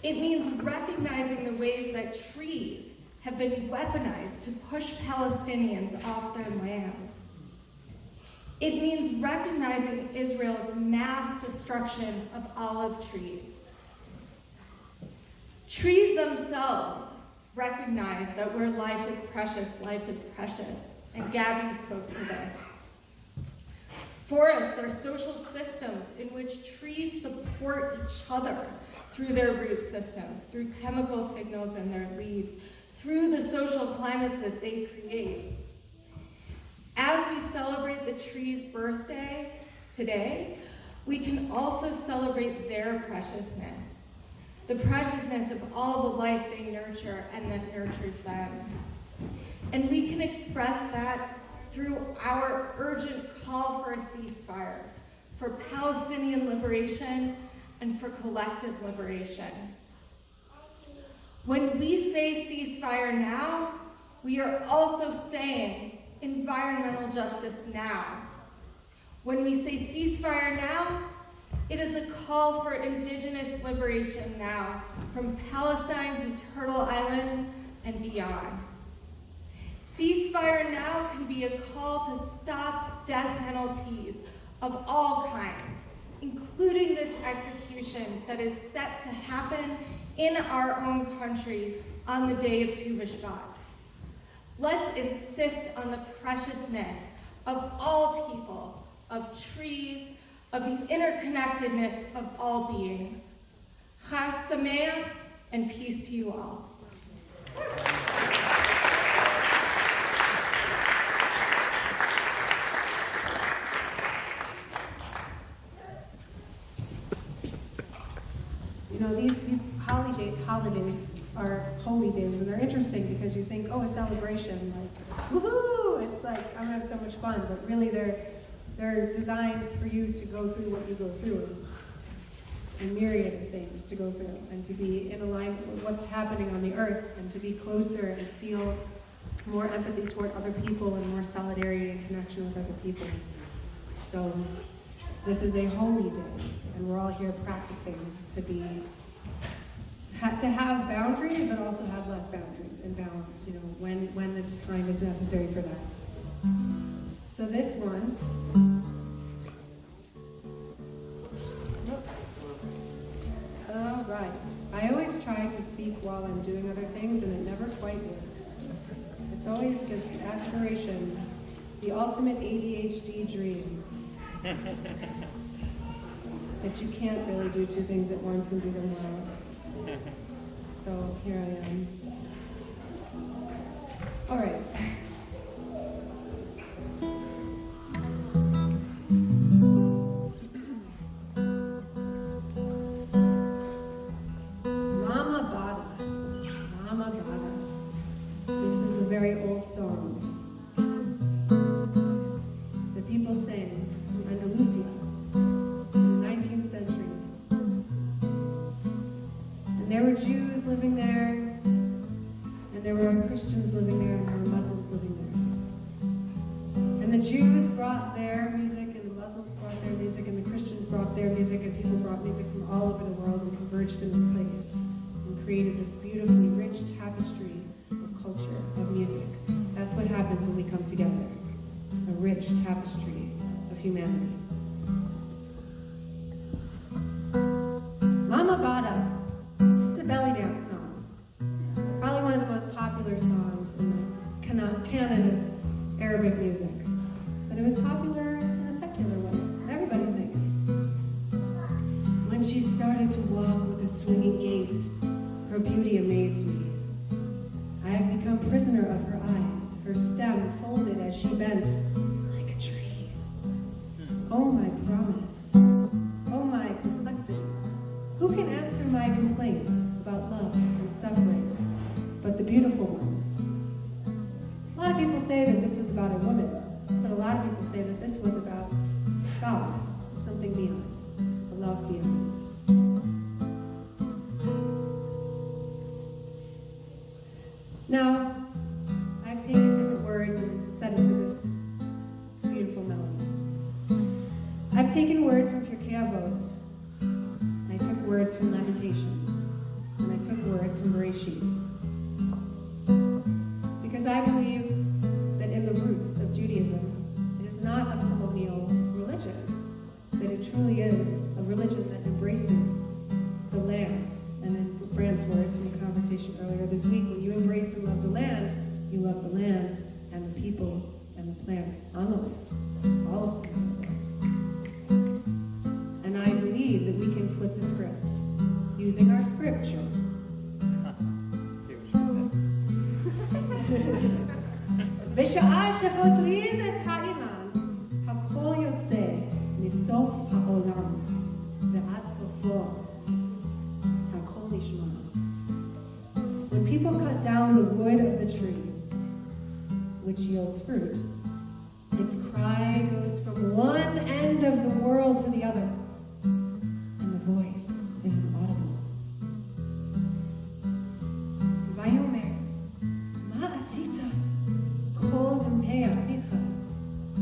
It means recognizing the ways that trees have been weaponized to push Palestinians off their land. It means recognizing Israel's mass destruction of olive trees. Trees themselves recognize that where life is precious, and Gabby spoke to this. Forests are social systems in which trees support each other through their root systems, through chemical signals in their leaves, through the social climates that they create. As we celebrate the tree's birthday today, we can also celebrate their preciousness, the preciousness of all the life they nurture and that nurtures them. And we can express that through our urgent call for a ceasefire, for Palestinian liberation, and for collective liberation. When we say ceasefire now, we are also saying environmental justice now. When we say ceasefire now, it is a call for indigenous liberation now, from Palestine to Turtle Island and beyond. Ceasefire now can be a call to stop death penalties of all kinds, including this execution that is set to happen in our own country on the day of Tu B'Shvat. Let's insist on the preciousness of all people, of trees, of the interconnectedness of all beings. Chag Sameach, and peace to you all. You know, these holidays are holy days, and they're interesting because you think, oh, a celebration, like, woohoo! It's like, I'm gonna have so much fun, but really they're designed for you to go through what you go through, and myriad of things to go through, and to be in alignment with what's happening on the earth, and to be closer and feel more empathy toward other people and more solidarity and connection with other people. So this is a holy day, and we're all here practicing to have boundaries, but also have less boundaries and balance, you know, when the time is necessary for that. So this one, all right. I always try to speak while I'm doing other things, and it never quite works. It's always this aspiration, the ultimate ADHD dream. That you can't really do two things at once and do them well. So here I am. All right. Mama Bada. This is a very old song. The people sang in Andalusia. 19th century. And there were Jews living there, and there were Christians living there, and there were Muslims living there. And the Jews brought their music, and the Muslims brought their music, and the Christians brought their music, and people brought music from all over the world and converged in this place and created this beautifully rich tapestry of culture, of music. That's what happens when we come together, a rich tapestry of humanity. Mama Bada, it's a belly dance song. Probably one of the most popular songs in the canon of Arabic music. But it was popular in a secular way, and everybody sang it. When she started to walk with a swinging gait, her beauty amazed me. I have become prisoner of her eyes, her stem folded as she bent like a tree. Oh, my promise. Oh, my complexity. Who can answer my complaint about love and suffering but the beautiful one? A lot of people say that this was about a woman, but a lot of people say that this was about God, or something beyond, a love beyond. Now, I've taken different words and set it to this beautiful melody. I've taken words from Pirkei Avot, I took words from Lamentations, and I took words from Bereshit. Because I believe that in the roots of Judaism, it is not a colonial religion, that it truly is a religion that embraces the land. And in Brandt's words from the conversation earlier this week, when you embrace and love the land, you love the land and the people and the plants on the land, all of them. And I believe that we can flip the script using our scripture. בשעה שחותרים את האילן, הכל יוצא מסוף העולם ועד סופו, הכל נשמע. When people cut down the wood of the tree, which yields fruit, its cry goes from one end of the world to the other, and the voice is inaudible. Vayomer, ma asita, kol tempei achicha,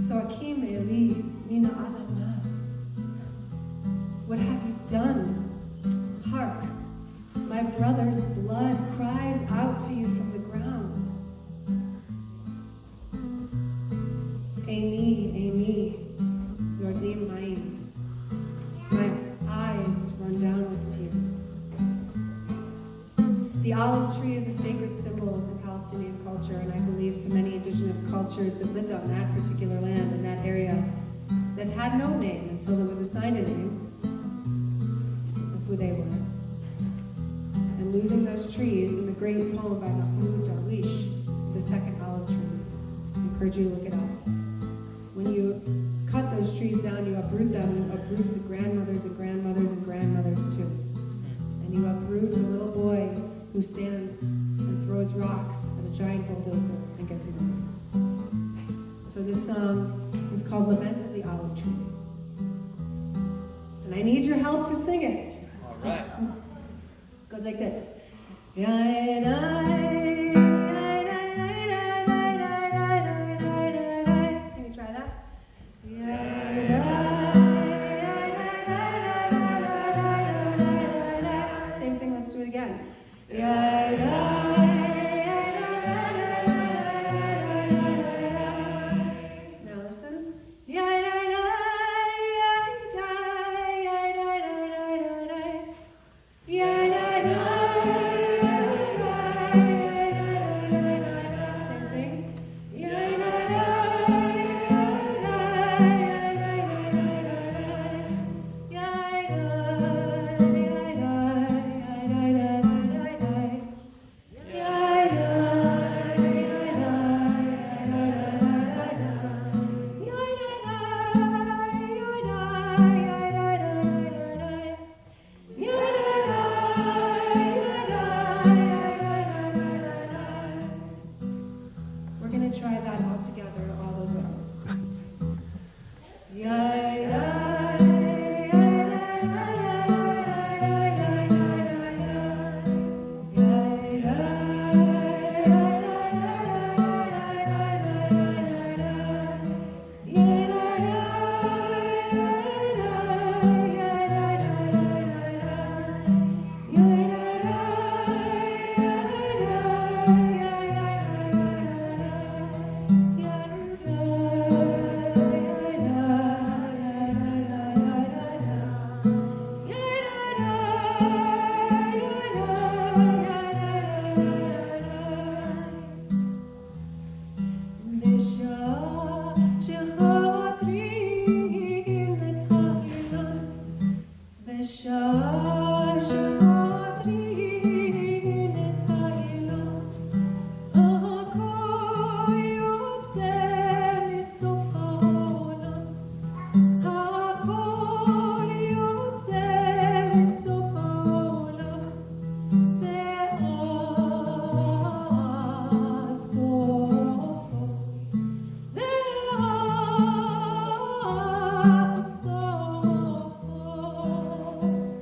soakim eli mina adama. What have you done? Hark, my brother's blood cries out to you from the ground. Amy, Yordim Mayim. My eyes run down with tears. The olive tree is a sacred symbol to Palestinian culture, and I believe to many indigenous cultures that lived on that particular land in that area. that had no name until it was assigned a name of who they were. And losing those trees in the great poem by Mahmoud Darwish, The Second Olive Tree. I encourage you to look it up. When you cut those trees down, you uproot them, you uproot the grandmothers and grandmothers and grandmothers too. And you uproot the little boy who stands and throws rocks at a giant bulldozer and gets away. So this song is called Lament of the Olive Tree. And I need your help to sing it. All right. It goes like this. Can you try that? Same thing, let's do it again. Now listen. Same thing. We're going to try that all together, all those notes.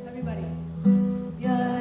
Everybody. Yeah.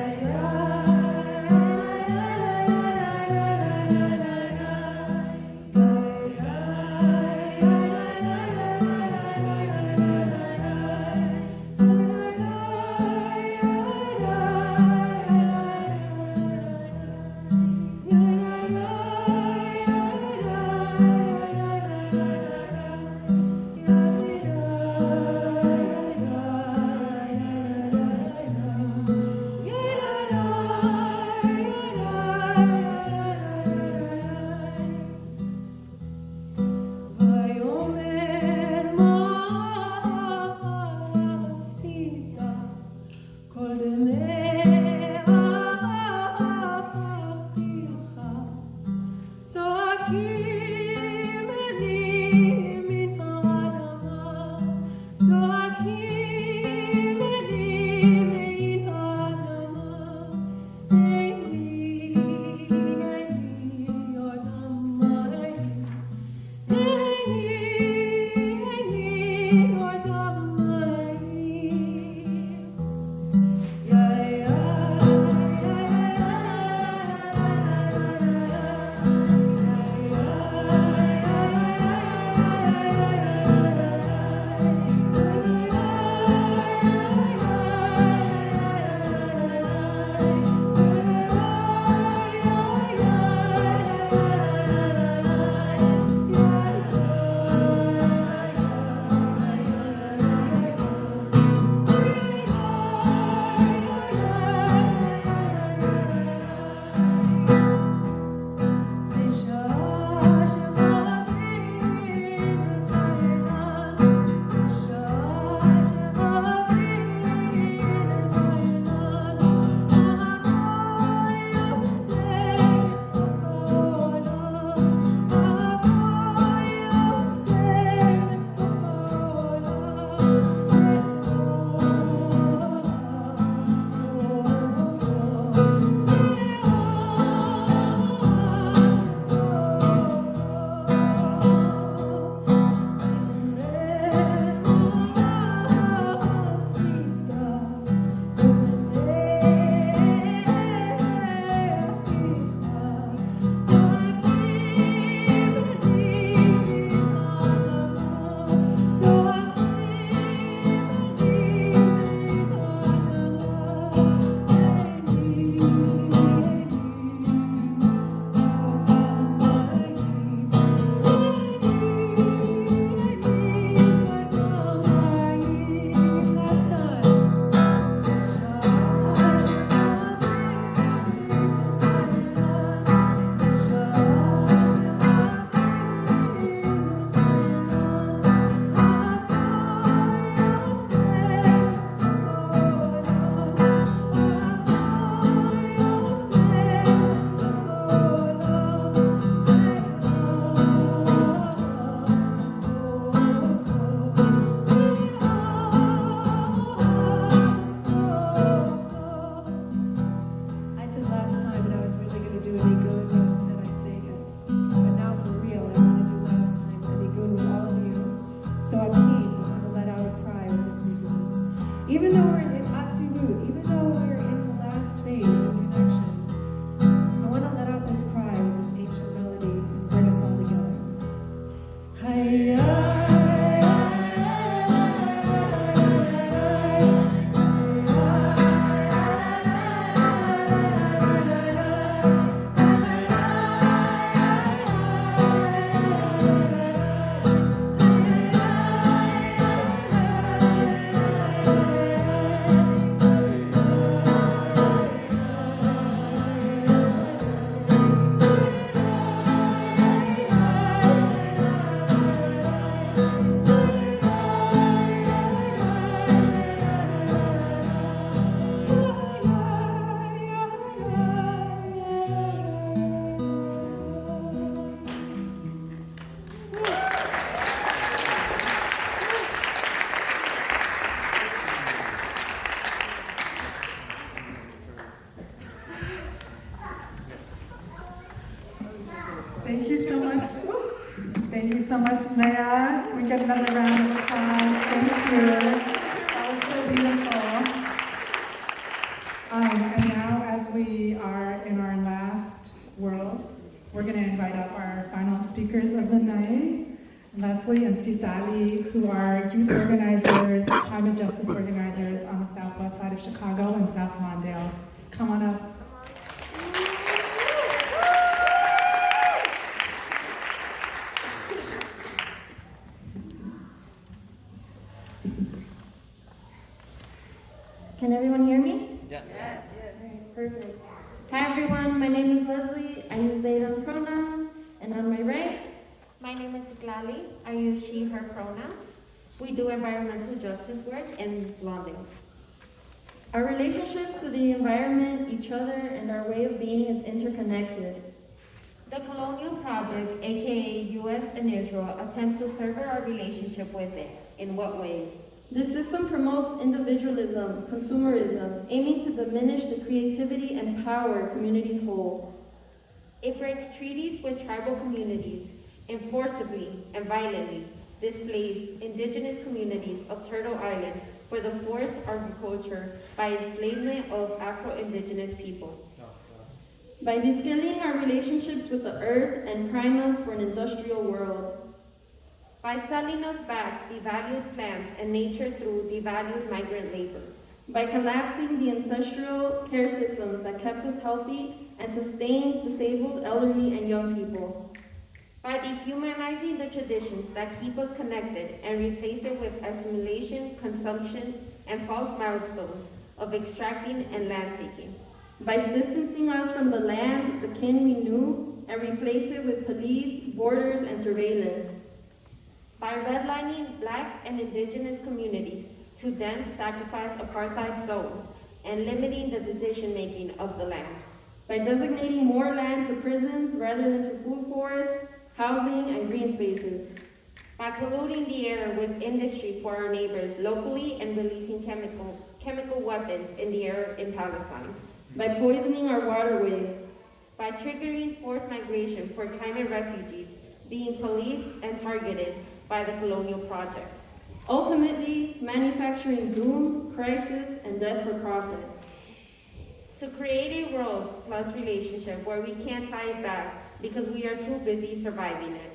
Thank you so much, Maya. Can we get another round of applause? Thank you. That was so beautiful. And now, as we are in our last world, we're going to invite up our final speakers of the night, Leslie and Sitali, who are youth organizers, climate justice organizers on the southwest side of Chicago and South Mondale. Come on up. Can everyone hear me? Yes. Yes. Perfect. Hi everyone, my name is Leslie. I use they, them pronouns. And on my right, my name is Glali. I use she, her pronouns. We do environmental justice work in London. our relationship to the environment, each other, and our way of being is interconnected. The Colonial Project, aka US and Israel, attempt to sever our relationship with it. In what ways? This system promotes individualism, consumerism, aiming to diminish the creativity and power communities hold. It breaks treaties with tribal communities, enforcibly and violently displays indigenous communities of Turtle Island for the forced agriculture by enslavement of Afro-Indigenous people. By distilling our relationships with the earth and prime us for an industrial world. By selling us back devalued plants and nature through devalued migrant labor. By collapsing the ancestral care systems that kept us healthy and sustained disabled, elderly, and young people. By dehumanizing the traditions that keep us connected and replace it with assimilation, consumption, and false milestones of extracting and land taking. By distancing us from the land, the kin we knew, and replace it with police, borders, and surveillance. By redlining Black and Indigenous communities to then sacrifice apartheid zones and limiting the decision-making of the land. By designating more land to prisons rather than to food forests, housing, and green spaces. By polluting the air with industry for our neighbors locally and releasing chemical weapons in the air in Palestine. By poisoning our waterways. By triggering forced migration for climate refugees, being policed and targeted by the Colonial Project. Ultimately, manufacturing doom, crisis, and death for profit. To create a world plus relationship where we can't tie it back because we are too busy surviving it.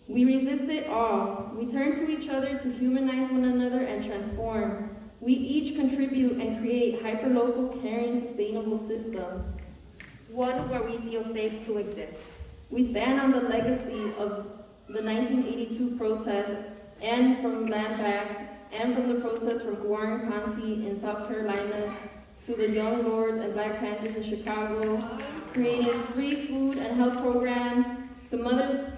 We resist it all. We turn to each other to humanize one another and transform. We each contribute and create hyperlocal, caring, sustainable systems. One where we feel safe to exist. We stand on the legacy of the 1982 protests and from Land Back and from the protests from Warren County in South Carolina to the Young Lords and Black Panthers in Chicago, creating free food and health programs to mothers.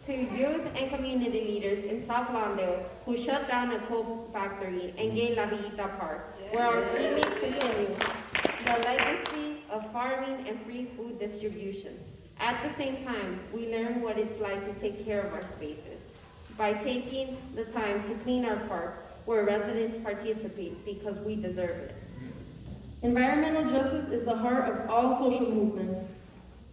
To youth and community leaders in South Londale who shut down a coal factory and gained La Villita Park, where our teammates continue the legacy of farming and free food distribution. At the same time, we learn what it's like to take care of our spaces by taking the time to clean our park where residents participate because we deserve it. Environmental justice is the heart of all social movements.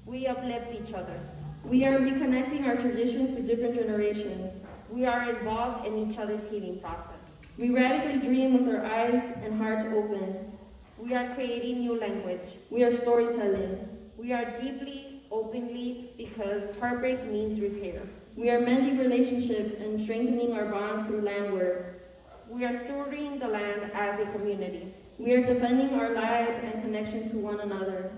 We uplift each other. We are reconnecting our traditions to different generations. We are involved in each other's healing process. We radically dream with our eyes and hearts open. We are creating new language. We are storytelling. We are deeply, openly, because heartbreak means repair. We are mending relationships and strengthening our bonds through land work. We are stewarding the land as a community. We are defending our lives and connection to one another.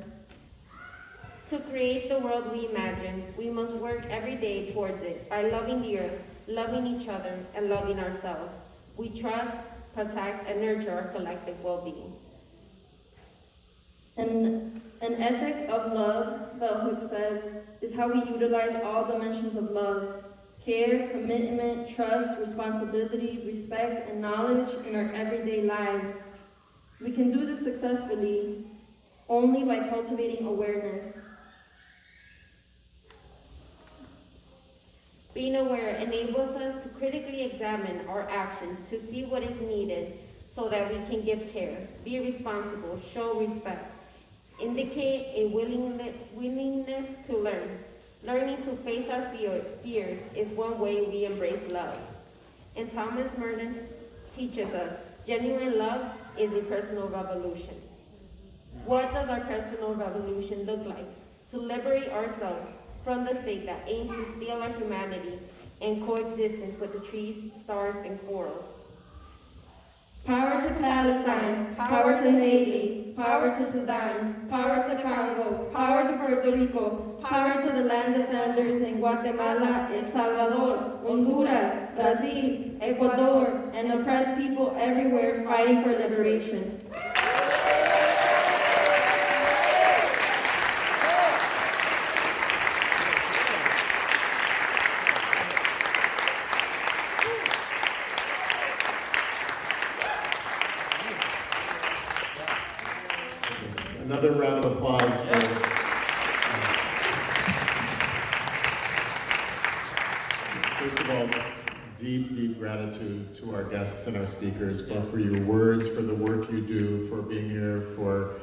To create the world we imagine, we must work every day towards it by loving the earth, loving each other, and loving ourselves. We trust, protect, and nurture our collective well-being. An ethic of love, Bell Hooks says, is how we utilize all dimensions of love: care, commitment, trust, responsibility, respect, and knowledge in our everyday lives. We can do this successfully only by cultivating awareness. Being aware enables us to critically examine our actions to see what is needed so that we can give care, be responsible, show respect. indicate a willingness to learn. Learning to face our fears is one way we embrace love. And Thomas Merton teaches us, genuine love is a personal revolution. What does our personal revolution look like? To liberate ourselves from the state that aims to steal our humanity and coexistence with the trees, stars, and corals. Power to Palestine, power to Haiti, power to Sudan, power to Congo, power to Puerto Rico, power to the land defenders in Guatemala, El Salvador, Honduras, Brazil, Ecuador, and oppressed people everywhere fighting for liberation. Another round of applause for first of all, deep, deep gratitude to our guests and our speakers, both for your words, for the work you do, for being here, for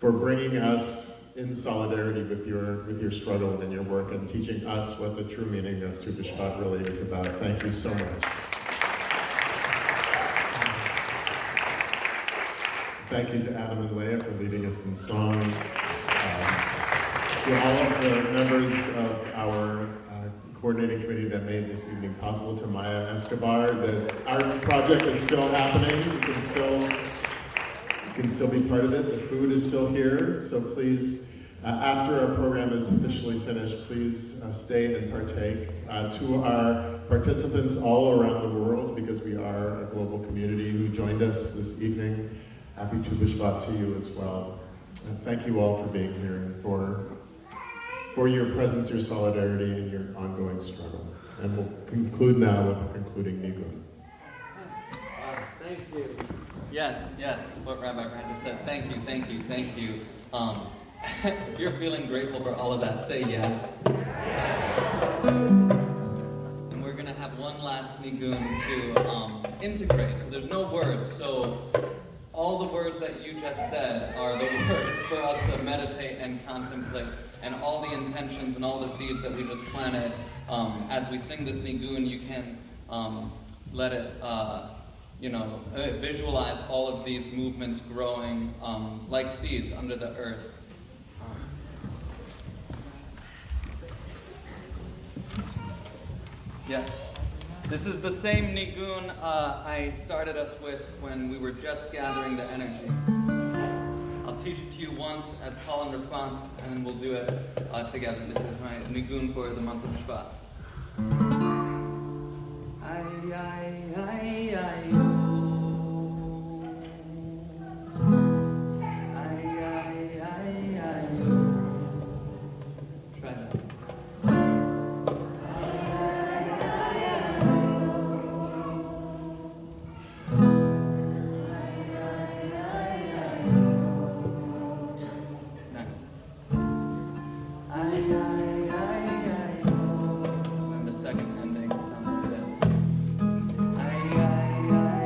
bringing us in solidarity with your struggle and your work and teaching us what the true meaning of Tu B'Shvat really is about. Thank you so much. Thank you to Adam and Leah for leading us in song. To all of the members of our coordinating committee that made this evening possible, to Maya Escobar, that our project is still happening. You can still be part of it. The food is still here, so please, after our program is officially finished, please stay and partake. To our participants all around the world, because we are a global community who joined us this evening, happy Tu B'Shvat to you as well. And thank you all for being here and for your presence, your solidarity, and your ongoing struggle. And we'll conclude now with a concluding nigun. Thank you. Yes, what Rabbi Brandon said. Thank you, thank you, thank you. If you're feeling grateful for all of that, say yeah. And we're gonna have one last nigun to integrate. So there's no words, so all the words that you just said are the words for us to meditate and contemplate, and all the intentions and all the seeds that we just planted. As we sing this nigun, you can let it, visualize all of these movements growing like seeds under the earth. Yes. This is the same nigun I started us with when we were just gathering the energy. I'll teach it to you once as call and response, and then we'll do it together. This is my nigun for the month of Shvat. Ay, ay, ay, ay, oh. Ay, ay, ay, ay, oh. Try that. And the second ending sounds like this. Ay, ay, ay.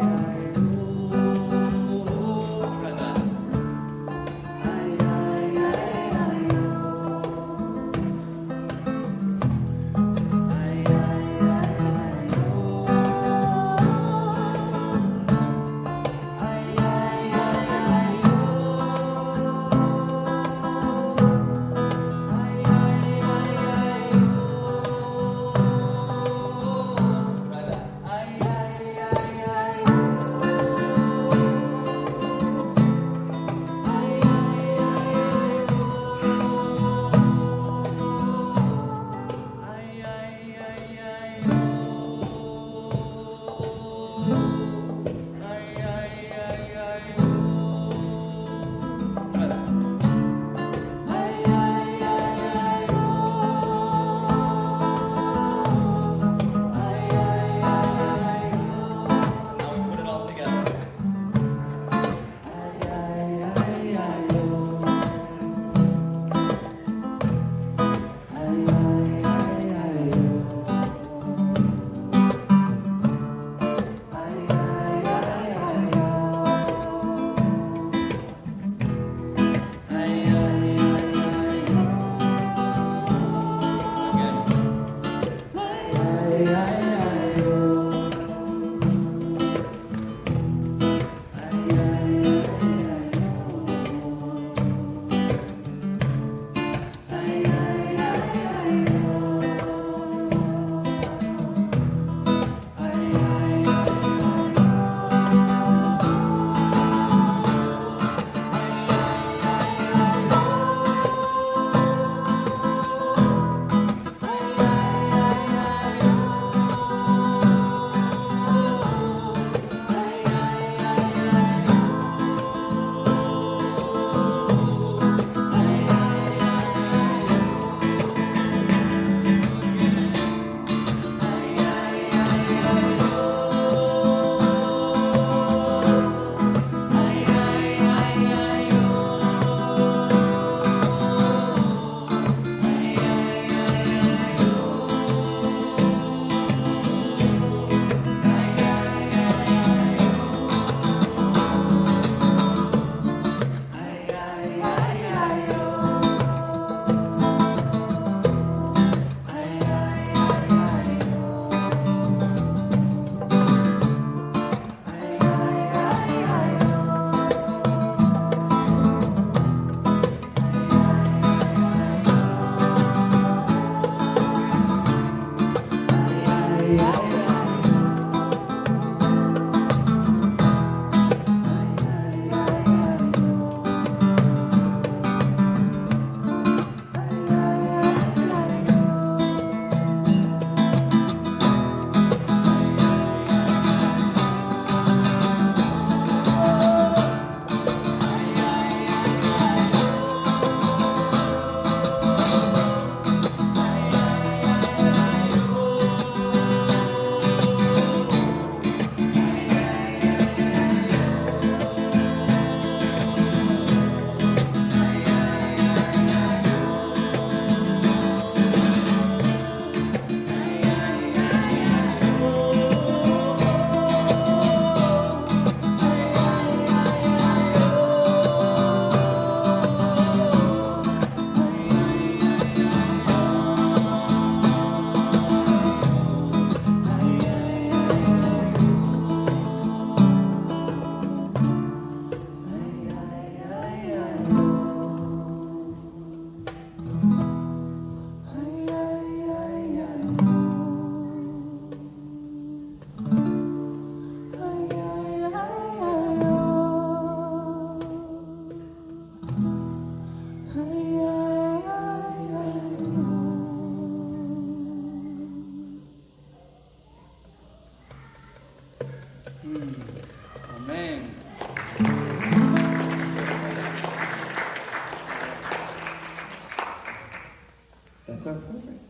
It's our program.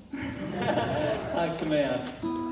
Hag Sameach.